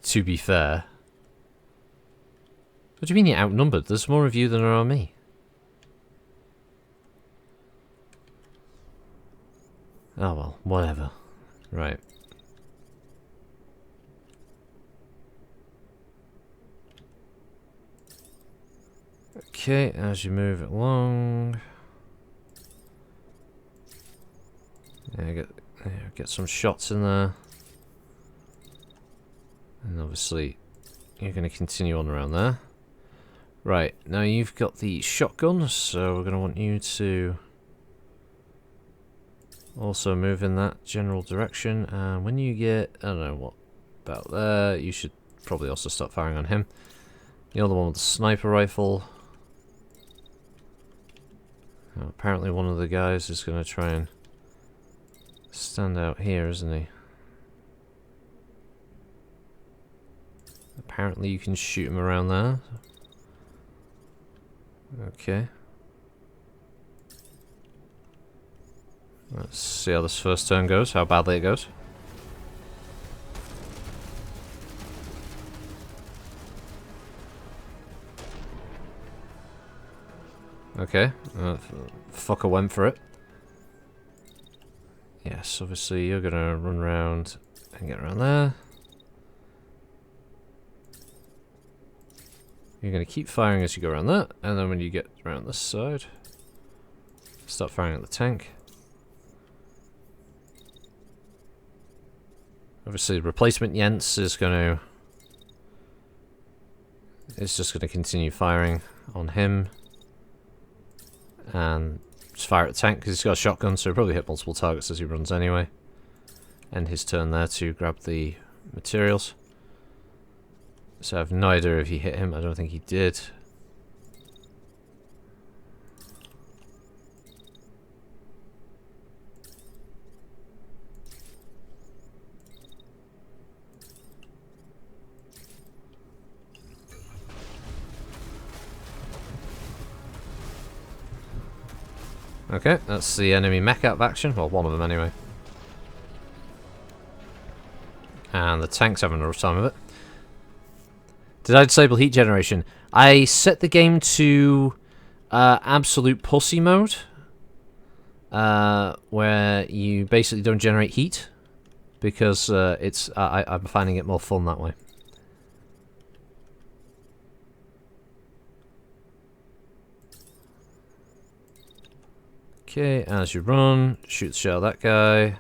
to be fair. What do you mean you're outnumbered? There's more of you than there are me. Oh well, whatever. Right. Okay, as you move it along, yeah, get some shots in there, and obviously you're going to continue on around there. Right, now you've got the shotgun, so we're going to want you to also move in that general direction, and when you get, I don't know, what, about there, you should probably also start firing on him. The other one with the sniper rifle. Oh, apparently one of the guys is going to try and stand out here, isn't he? Apparently you can shoot him around there. Okay. Let's see how this first turn goes, how badly it goes. Okay, fucker went for it. Yes, obviously you're gonna run around and get around there. You're gonna keep firing as you go around that, and then when you get around this side, start firing at the tank. Obviously, replacement Jens is just gonna continue firing on him, and just fire at the tank because he's got a shotgun, so he'll probably hit multiple targets as he runs anyway. End his turn there to grab the materials. So I have no idea if he hit him. I don't think he did. Okay, that's the enemy mech out of action. Well, one of them anyway. And the tank's having a rough time of it. Did I disable heat generation? I set the game to absolute pussy mode, where you basically don't generate heat, because I'm finding it more fun that way. Okay, as you run, shoot the shit out of that guy.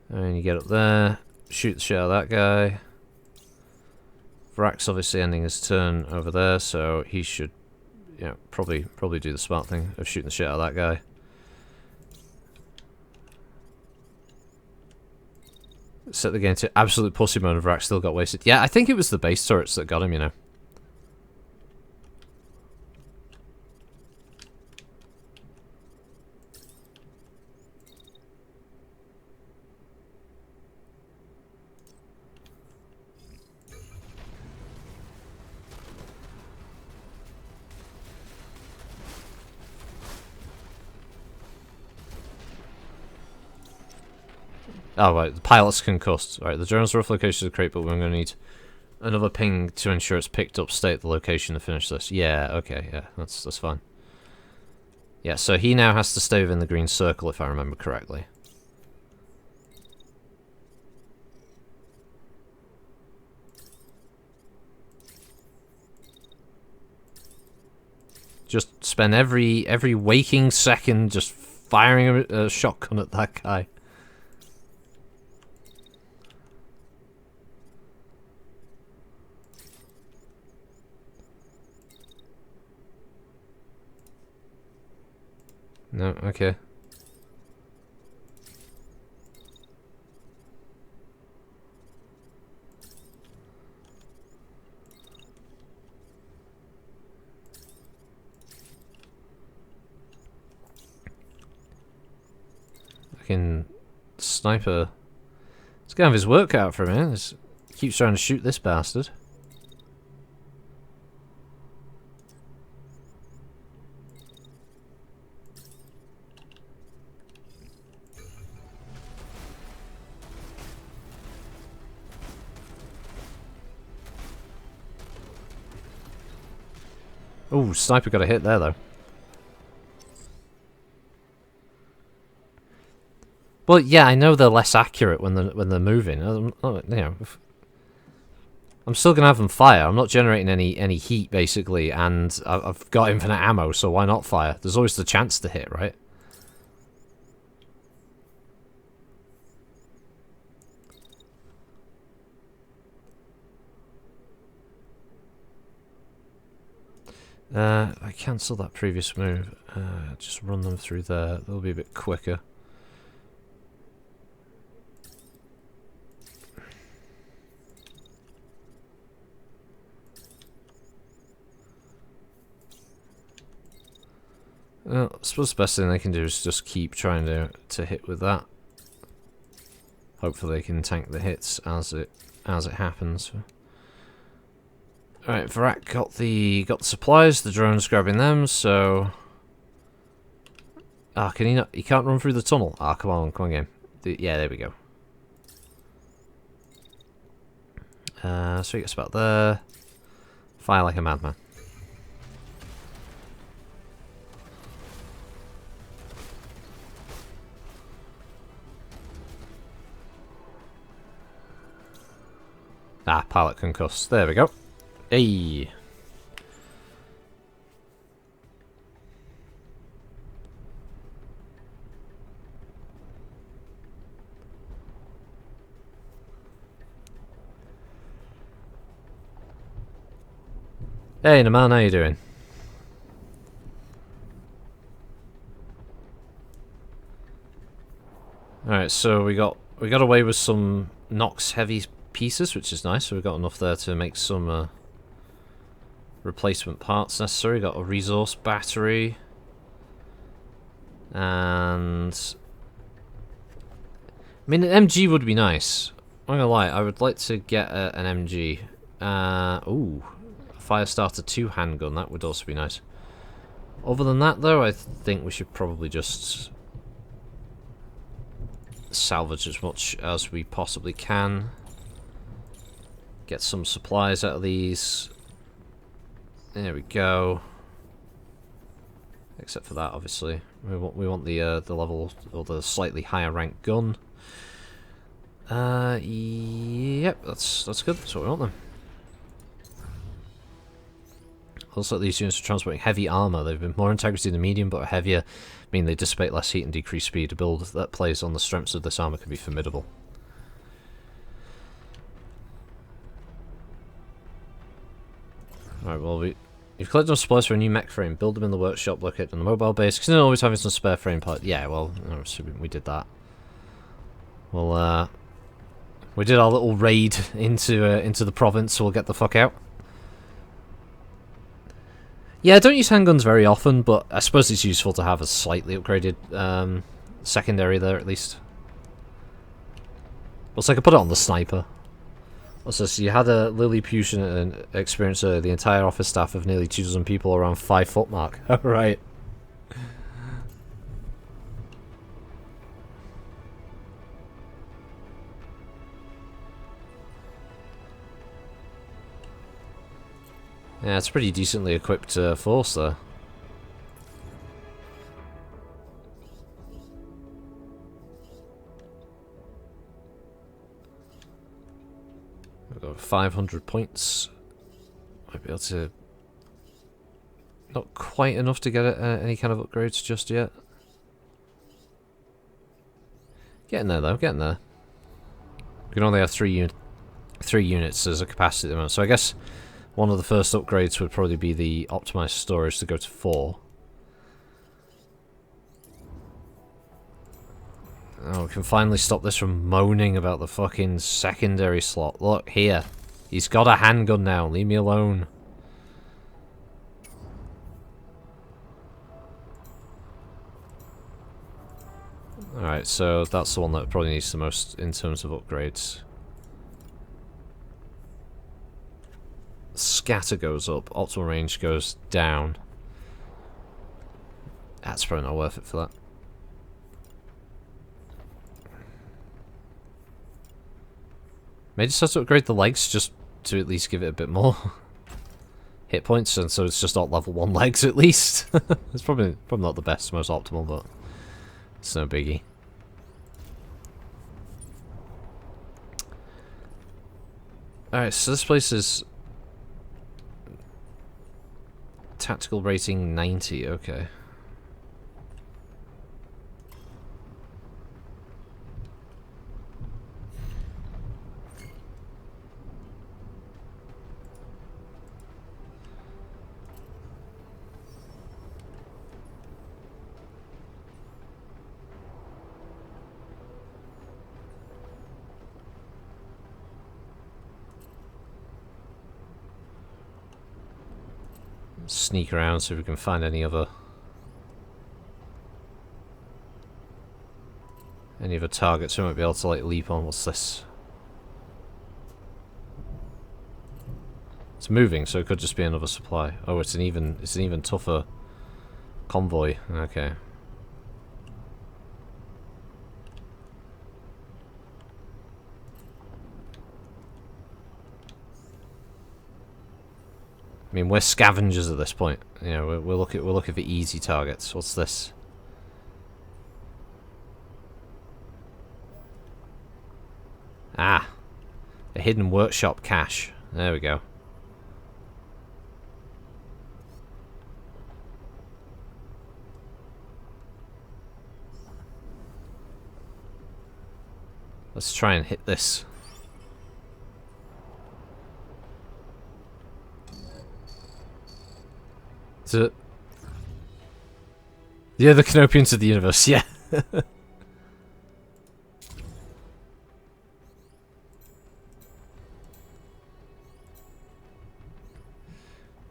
And you get up there, shoot the shit out of that guy. Vrak's obviously ending his turn over there, so he should, probably do the smart thing of shooting the shit out of that guy. Set the game to absolute pussy mode, and Vrak still got wasted. Yeah, I think it was the base turrets that got him, you know. Oh, right, the pilot's concussed. Right, the drone's rough location is great, but we're going to need another ping to ensure it's picked up. Stay at the location to finish this. Yeah, okay, yeah, that's fine. Yeah, so he now has to stay within the green circle, if I remember correctly. Just spend every waking second just firing a shotgun at that guy. No, okay. Fucking sniper. He's gonna have his work out for a minute. He keeps trying to shoot this bastard. Oh, sniper got a hit there though. Well, yeah, I know they're less accurate when they're moving. You know, I'm still gonna have them fire. I'm not generating any heat basically, and I've got infinite ammo, so why not fire? There's always the chance to hit, right? I cancel that previous move. Just run them through there. They'll be a bit quicker. Well, I suppose the best thing they can do is just keep trying to hit with that. Hopefully they can tank the hits as it happens. Alright, Varak got the supplies, the drone's grabbing them, so... Ah, can he not? He can't run through the tunnel. Ah, come on game. Yeah, there we go. So he gets about there. Fire like a madman. Ah, pilot concussed. There we go. Hey. Hey, Naman, how you doing? Alright, so we got away with some Nox heavy pieces, which is nice. So we've got enough there to make some replacement parts necessary. Got a resource battery, and I mean an MG would be nice. I'm not gonna lie, I would like to get an MG. Ooh, a Firestarter 2 handgun, that would also be nice. Other than that, though, I think we should probably just salvage as much as we possibly can. Get some supplies out of these. There we go. Except for that, obviously, we want the level or the slightly higher rank gun. Yep, that's good. That's what we want then. Also, these units are transporting heavy armor. They've been more integrity than medium, but are heavier, meaning they dissipate less heat and decrease speed. A build that plays on the strengths of this armor can be formidable. Alright, well, you've collected enough supplies for a new mech frame. Build them in the workshop located on the mobile base. Because always having some spare frame part. Yeah, well, we did that. Well, we did our little raid into the province, so we'll get the fuck out. Yeah, I don't use handguns very often, but I suppose it's useful to have a slightly upgraded secondary there, at least. Also, I could put it on the sniper. Also, so you had a Lilliputian experience earlier. The entire office staff of nearly 2 dozen people around 5 foot mark. Right. Yeah, it's a pretty decently equipped force there. We've got 500 points. Might be able to... Not quite enough to get any kind of upgrades just yet. Getting there though, getting there. We can only have 3 units as a capacity at the moment, so I guess one of the first upgrades would probably be the optimized storage to go to 4. Oh, we can finally stop this from moaning about the fucking secondary slot. Look, here. He's got a handgun now. Leave me alone. Alright, so that's the one that probably needs the most in terms of upgrades. Scatter goes up, optimal range goes down. That's probably not worth it for that. May just have to upgrade the legs just to at least give it a bit more hit points, and so it's just not level 1 legs at least. It's probably not the best, most optimal, but it's no biggie. Alright, so this place is... Tactical rating 90, okay. Sneak around so we can find any other targets we might be able to like leap on. What's this? It's moving, so it could just be another supply. Oh, it's an even tougher convoy. Okay. I mean, we're scavengers at this point. You know, we're looking for easy targets. What's this? Ah, a hidden workshop cache. There we go. Let's try and hit this. Is it? Yeah, the Canopians of the universe, yeah.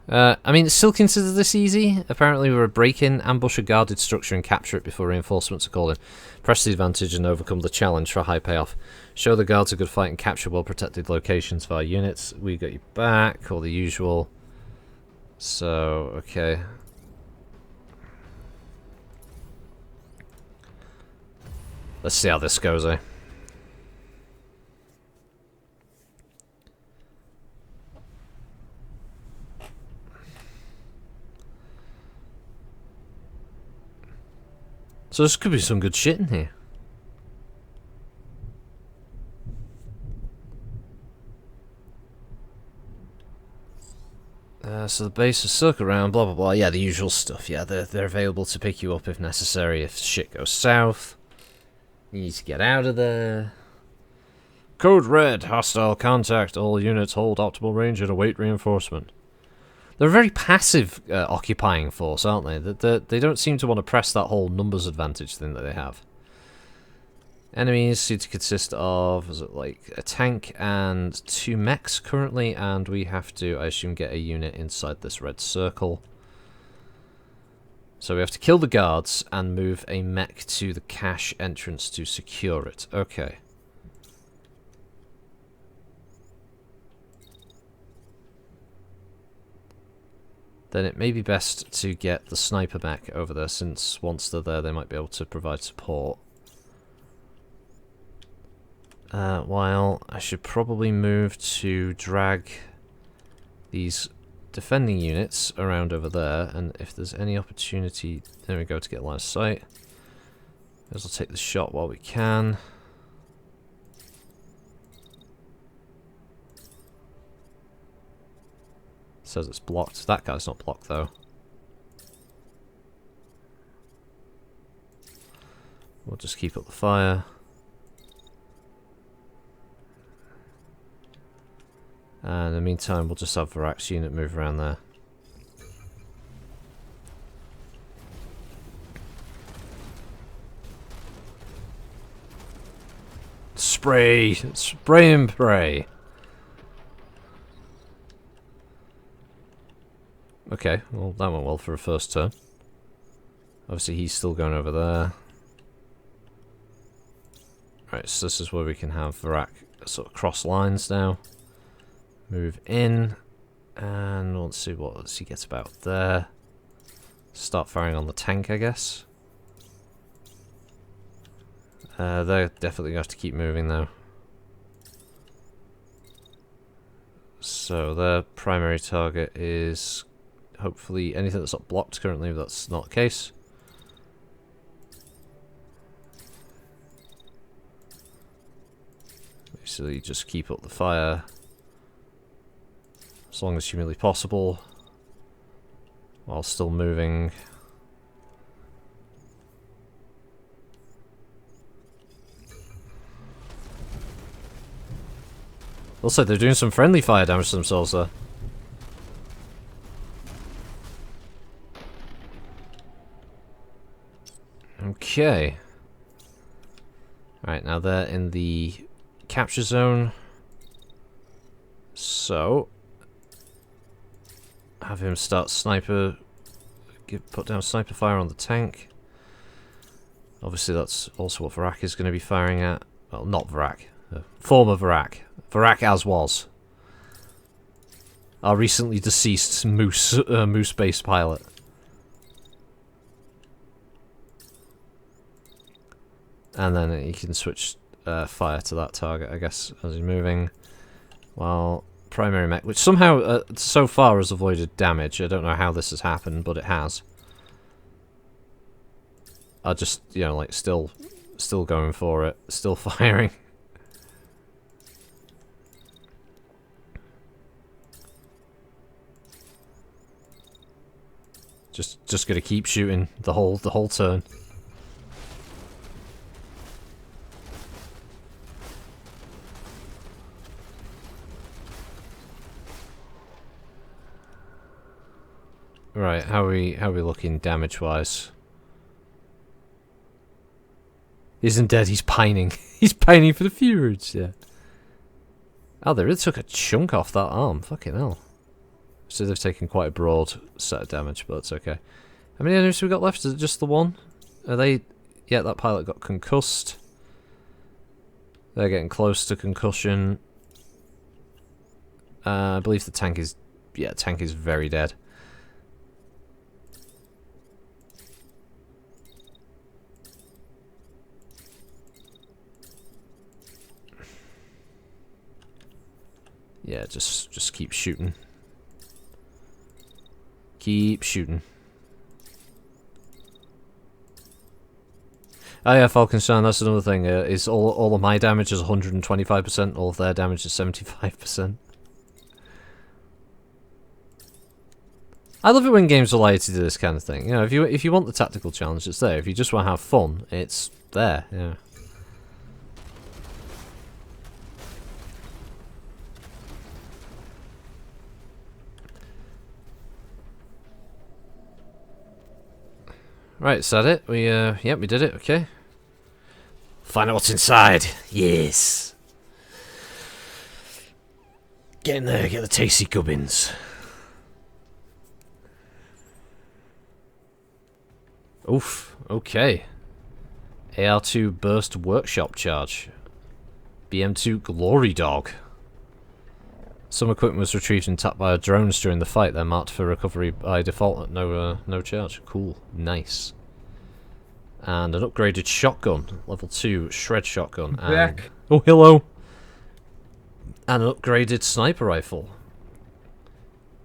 I mean, still consider this easy. Apparently we're a break-in, ambush a guarded structure and capture it before reinforcements are called in. Press the advantage and overcome the challenge for a high payoff. Show the guards a good fight and capture well-protected locations via units. We got you back, all the usual. So, okay. Let's see how this goes, eh? So this could be some good shit in here. So the base is circle around, blah blah blah. Yeah, the usual stuff. Yeah, they're available to pick you up if necessary. If shit goes south, you need to get out of there. Code red, hostile contact. All units hold optimal range and await reinforcement. They're a very passive occupying force, aren't they? They don't seem to want to press that whole numbers advantage thing that they have. Enemies seem to consist of, is it like a tank and 2 mechs currently, and we have to, I assume, get a unit inside this red circle. So we have to kill the guards and move a mech to the cache entrance to secure it. Okay. Then it may be best to get the sniper mech over there, since once they're there they might be able to provide support. While I should probably move to drag these defending units around over there, and if there's any opportunity, there we go, to get line of sight. I'll take the shot while we can. Says it's blocked. That guy's not blocked though. We'll just keep up the fire. And in the meantime, we'll just have Varak's unit move around there. Spray! Spray and pray! Okay, well that went well for a first turn. Obviously he's still going over there. Right, so this is where we can have Varak sort of cross lines now. Move in, and let's see what else he gets about there. Start firing on the tank, I guess. They're definitely going to have to keep moving though. So their primary target is hopefully anything that's not blocked currently, but that's not the case. Basically just keep up the fire. as long as humanly possible, while still moving. Looks like they're doing some friendly fire damage to themselves there. Okay. Alright, now they're in the capture zone. So, have him start put down sniper fire on the tank. Obviously that's also what Varak is going to be firing at. Well, not Varak. Former Varak. Varak as was. Our recently deceased moose-based pilot. And then he can switch fire to that target, I guess, as he's moving. While primary mech, which somehow, so far, has avoided damage. I don't know how this has happened, but it has. I just, you know, like, still going for it. Still firing. Just gonna keep shooting the whole turn. Right, how are we looking damage wise? He isn't dead, he's pining. He's pining for the feuds, yeah. Oh, they really took a chunk off that arm, fucking hell. So they've taken quite a broad set of damage, but it's okay. How many enemies have we got left? Is it just the one? Are they... Yeah, that pilot got concussed. They're getting close to concussion. I believe the tank is... Yeah, tank is very dead. Yeah, just keep shooting. Keep shooting. Oh yeah, Falkenstein, that's another thing. Is all of my damage is 125%, all of their damage is 75%. I love it when games allow you to do this kind of thing. You know, if you want the tactical challenge, it's there. If you just want to have fun, it's there. Yeah. Right, is that it? Yep, we did it, okay. Find out what's inside. Yes. Get in there, get the tasty gubbins. Oof, okay. AR2 burst workshop charge. BM2 glory dog. Some equipment was retrieved and tapped by our drones during the fight. They're marked for recovery by default at no charge. Cool. Nice. And an upgraded shotgun. Level 2 shred shotgun. And, oh, hello! And an upgraded sniper rifle.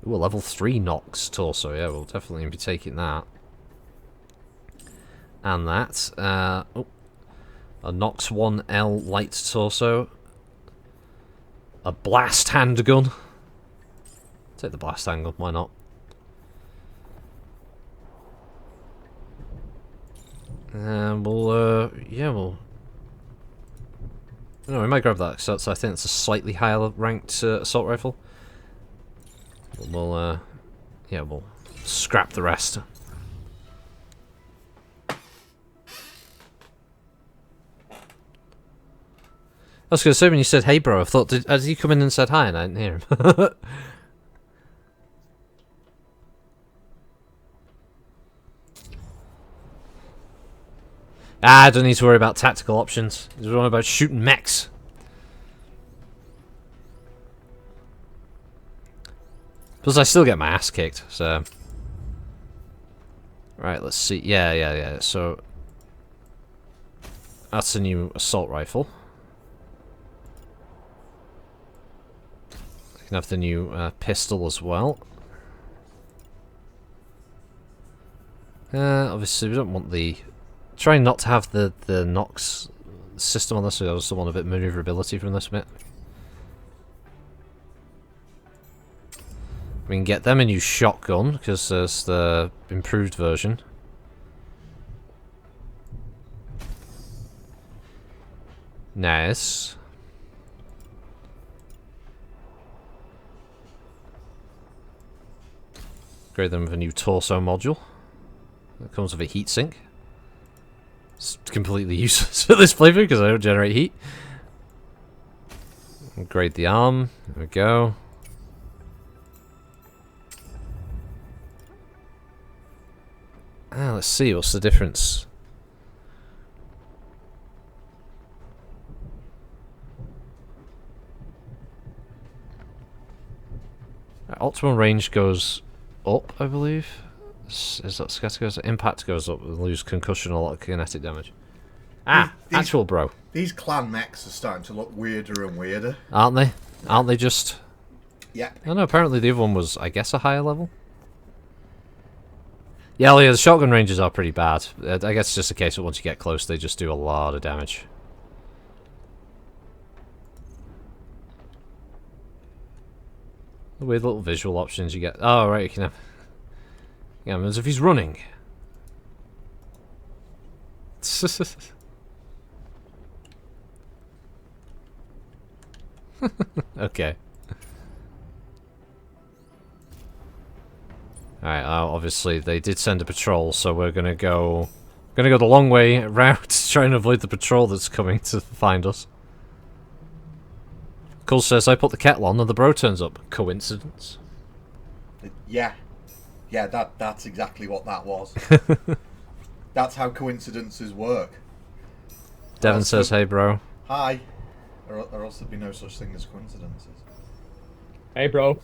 Ooh, a level 3 Nox torso. Yeah, we'll definitely be taking that. And that. Oh, a Nox 1L light torso. A blast handgun. Take the blast handgun, why not? And yeah, we'll... No, we might grab that, so I think it's a slightly higher ranked assault rifle. Yeah, we'll scrap the rest. I was going to say, when you said, hey bro, I thought, did he come in and said hi and I didn't hear him? I don't need to worry about tactical options. Just worry about shooting mechs. Plus I still get my ass kicked, so... Right, let's see. Yeah. So... That's a new assault rifle. Can have the new pistol as well. Obviously we don't want the... Trying not to have the Nox system on this, so I also want a bit of maneuverability from this bit. We can get them a new shotgun, because there's the improved version. Nice. Upgrade them with a new torso module. That comes with a heatsink. It's completely useless for this playthrough because I don't generate heat. Upgrade the arm. There we go. Let's see, what's the difference? Optimal range goes up, I believe. Is that scatter goes? Impact goes up, and lose concussion, a lot of kinetic damage. Actual bro. These clan mechs are starting to look weirder and weirder. Aren't they? Aren't they just... Yeah. I don't know, apparently the other one was, I guess, a higher level. Yeah, the shotgun ranges are pretty bad. I guess it's just a case that once you get close, they just do a lot of damage. The weird little visual options you get. Oh, right, you can have... Yeah, as if he's running. Okay. Alright, obviously they did send a patrol, so we're gonna go the long way route to try and avoid the patrol that's coming to find us. Cole says I put the kettle on and the bro turns up. Coincidence? Yeah. Yeah, that's exactly what that was. That's how coincidences work. Devin says, hey bro. Hi. Or else there'd be no such thing as coincidences. Hey, bro.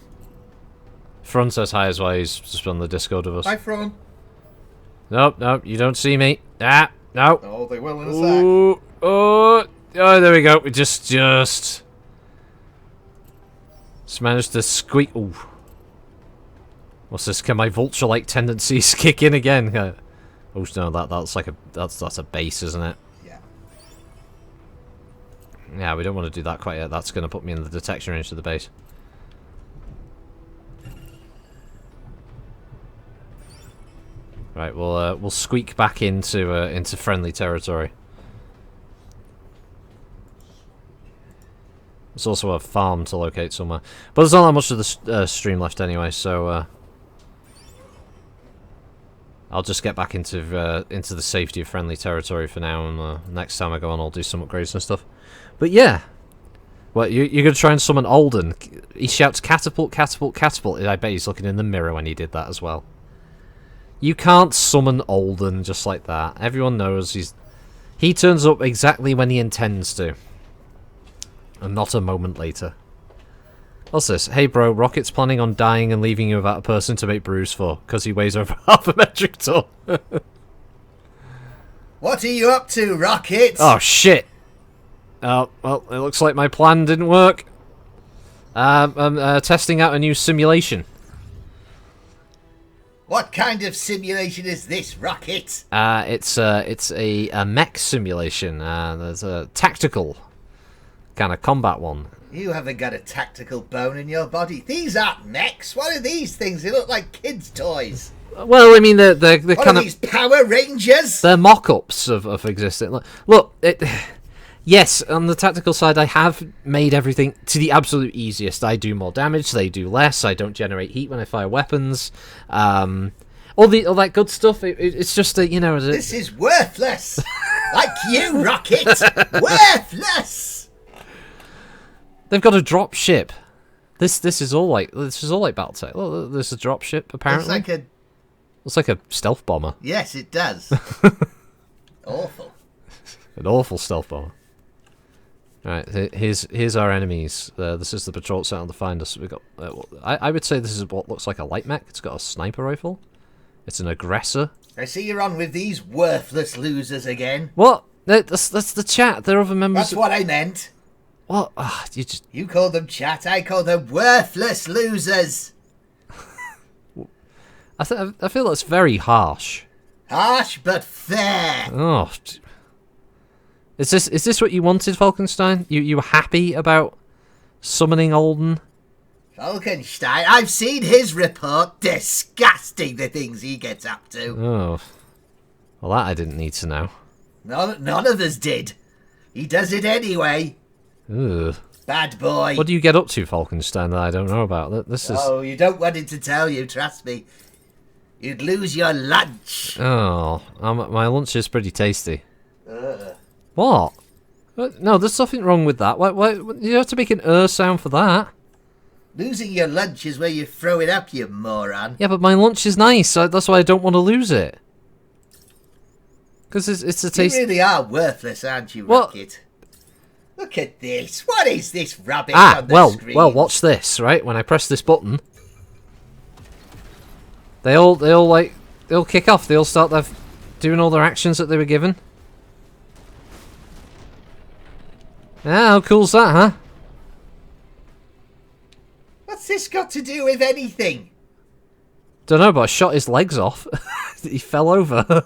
Fron says hi as well, he's just on the Discord with us. Hi, Fron. Nope, you don't see me. No. Oh, they will in a sec. Oh, there we go. We just managed to squeak. Ooh. What's this? Can my vulture-like tendencies kick in again? Oh no, that's like that's a base, isn't it? Yeah. Yeah, we don't want to do that quite yet. That's going to put me in the detection range of the base. Right, we'll squeak back into friendly territory. There's also a farm to locate somewhere, but there's not that much of the stream left anyway, so I'll just get back into the safety of friendly territory for now, and next time I go on, I'll do some upgrades and stuff. But yeah, well, you're gonna try and summon Alden. He shouts catapult, catapult, catapult. I bet he's looking in the mirror when he did that as well. You can't summon Alden just like that. Everyone knows he turns up exactly when he intends to. And not a moment later. What's this? Hey bro, Rocket's planning on dying and leaving you without a person to make brews for, because he weighs over half a metric ton. What are you up to, Rocket? Oh shit! Oh, well, it looks like my plan didn't work. I'm testing out a new simulation. What kind of simulation is this, Rocket? It's a mech simulation. There's a tactical kind of combat one. You haven't got a tactical bone in your body. These aren't mechs. What are these things? They look like kids' toys. Well, I mean, they're what kind are of these Power Rangers. They're mock-ups of existing. Look, yes, on the tactical side, I have made everything to the absolute easiest. I do more damage, they do less. I don't generate heat when I fire weapons. All that good stuff. It's just that, you know. This is worthless. Like you, Rocket. Worthless. They've got a drop ship. This is all like BattleTech. Look, there's a drop ship apparently. Looks like a stealth bomber. Yes, it does. Awful. An awful stealth bomber. Alright, here's our enemies. This is the patrol set on to find us. We got. I would say this is what looks like a light mech. It's got a sniper rifle. It's an aggressor. I see you're on with these worthless losers again. What? That's the chat. They're other members. That's what I meant. What? You call them chat. I call them worthless losers. I feel that's very harsh. Harsh but fair. Oh. Is this what you wanted, Falkenstein? You were happy about summoning Alden? Falkenstein, I've seen his report. Disgusting, the things he gets up to. Oh. Well, that I didn't need to know. None of us did. He does it anyway. Ugh. Bad boy. What do you get up to, Falkenstein, that I don't know about? This is... Oh, you don't want him to tell you, trust me. You'd lose your lunch. Oh, my lunch is pretty tasty. What? No, there's nothing wrong with that. Why, you have to make an sound for that. Losing your lunch is where you throw it up, you moron. Yeah, but my lunch is nice, so that's why I don't want to lose it. Because it's a taste... You really are worthless, aren't you, What? Rocket? Look at this. What is this rubbish on the screen? Well, watch this, right? When I press this button, they all kick off. They all start doing all their actions that they were given. Yeah, how cool's that, huh? What's this got to do with anything? Don't know, but I shot his legs off. He fell over.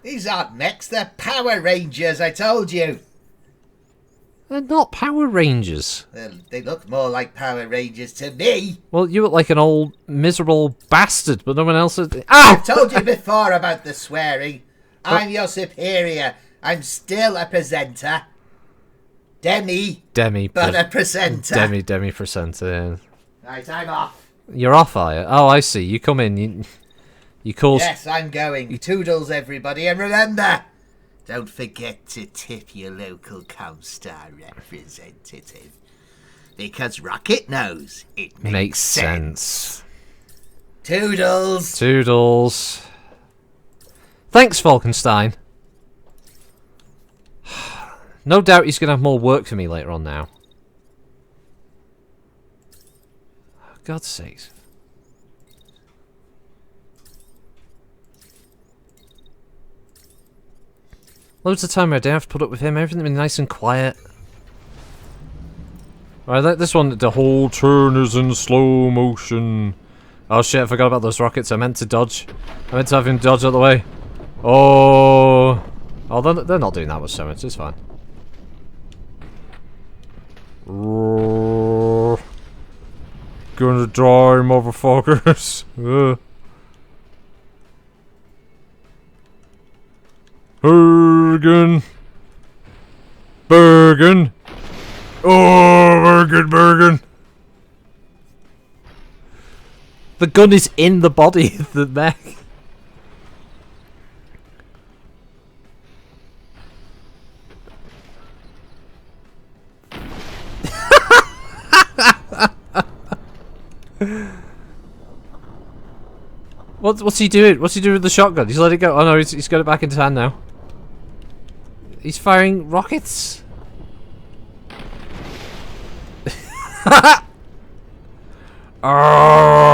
These aren't mechs, they're Power Rangers, I told you. They're not Power Rangers. They look more like Power Rangers to me. Well, you look like an old miserable bastard, but no one else... I've told you before about the swearing. I'm your superior. I'm still a presenter. Demi, but a presenter. Demi presenter. Right, I'm off. You're off, are you? Oh, I see. You come in, you call... Yes, I'm going. Toodles, everybody. And remember, don't forget to tip your local Comstar representative. Because Rocket knows it makes sense. Toodles. Toodles. Thanks, Falkenstein. No doubt he's going to have more work for me later on now. Oh, God's sakes. Loads of time where I don't have to put up with him. Everything been nice and quiet. Alright, this one, the whole turn is in slow motion. Oh shit, I forgot about those rockets. I meant to dodge. I meant to have him dodge out the way. Oh. Oh, they're not doing that much damage. It's fine. Gonna die, motherfuckers. Bergen. Bergen. Oh, Bergen. The gun is in the body of the mech. What's he doing? What's he doing with the shotgun? He's let it go. Oh no, he's got it back into hand now. He's firing rockets. Oh.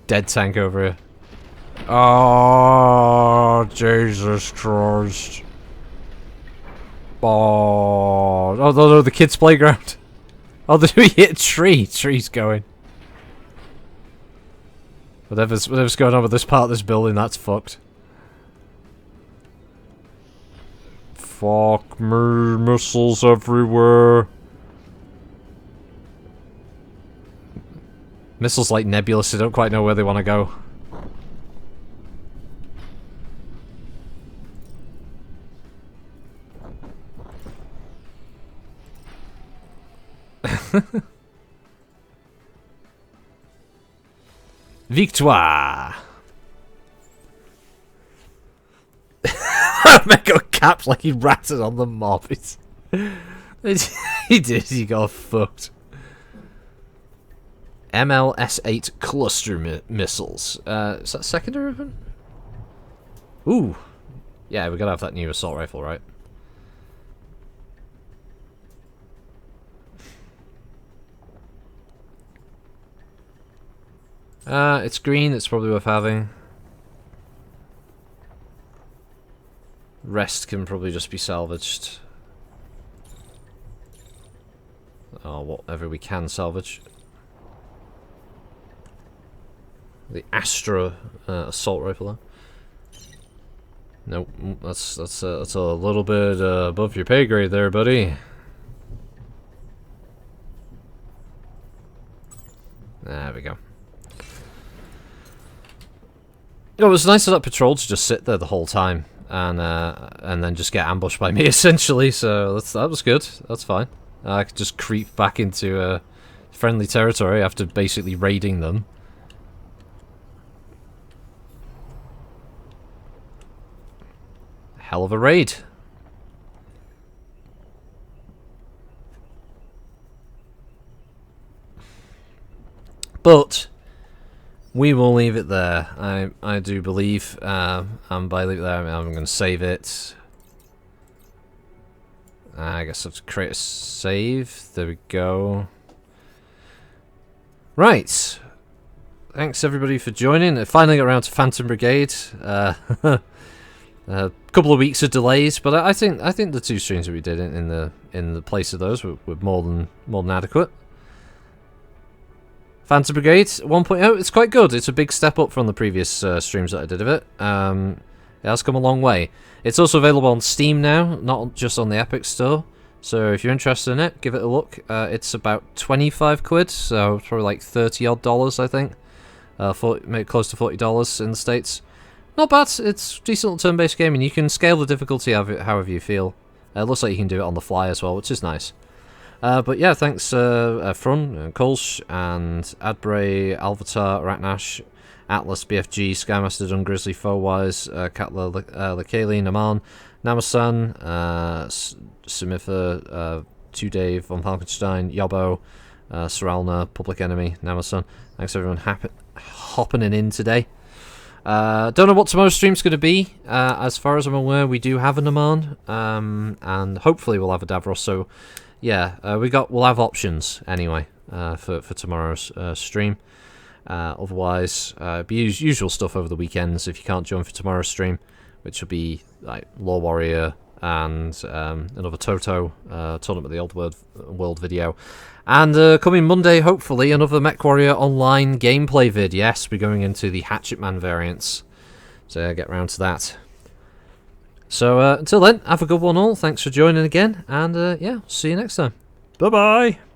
Dead tank over here. Oh, Jesus Christ. Oh, no, the kids' playground. Oh, did we hit a tree? Tree's going. Whatever's going on with this part of this building, that's fucked. Fuck me, missiles everywhere. Missiles like nebulous, they don't quite know where they want to go. Victoire! Mega caps like he ratted on the mob. He did, he got fucked. MLS-8 cluster missiles. Is that secondary weapon? Ooh. Yeah, we gotta have that new assault rifle, right? It's green, it's probably worth having. Rest can probably just be salvaged. Oh, whatever we can salvage. The Astra assault rifle, though. Nope, that's a little bit above your pay grade there, buddy. There we go. It was nice of that patrol to just sit there the whole time and then just get ambushed by me essentially. So that was good. That's fine. I could just creep back into friendly territory after basically raiding them. Hell of a raid. But we will leave it there. I do believe, and by leave it there, I'm going to save it. I guess I have to create a save. There we go. Right. Thanks everybody for joining. I finally got around to Phantom Brigade. A couple of weeks of delays, but I think the 2 streams that we did in the place of those were more than adequate. Phantom Brigade 1.0, it's quite good. It's a big step up from the previous streams that I did of it. It has come a long way. It's also available on Steam now, not just on the Epic Store. So if you're interested in it, give it a look. It's about 25 quid, so probably like $30 odd, I think. Maybe close to $40 in the States. Not bad. It's a decent turn-based game, and you can scale the difficulty of it however you feel. It looks like you can do it on the fly as well, which is nice. But yeah, thanks Frun, Kolsch, and Adbray, Alvatar, Ratnash, Atlas, BFG, Skymaster, Dun, Grizzly, Fowise, Katla, Lakali, Naman, Namasan, Simitha, 2Dave, Von Falkenstein, Yobbo, Saralna, Public Enemy, Namasan. Thanks everyone hopping in today. Don't know what tomorrow's stream's going to be. As far as I'm aware, we do have a Naman, and hopefully we'll have a Davros. So yeah, we'll have options anyway for tomorrow's stream. Otherwise, be usual stuff over the weekends if you can't join for tomorrow's stream, which will be like Law Warrior and another Toto Tournament of the Old World video. And coming Monday, hopefully, another Mech Warrior online gameplay vid. Yes, we're going into the Hatchet Man variants. So get round to that. So until then, have a good one all. Thanks for joining again. And yeah, see you next time. Bye-bye.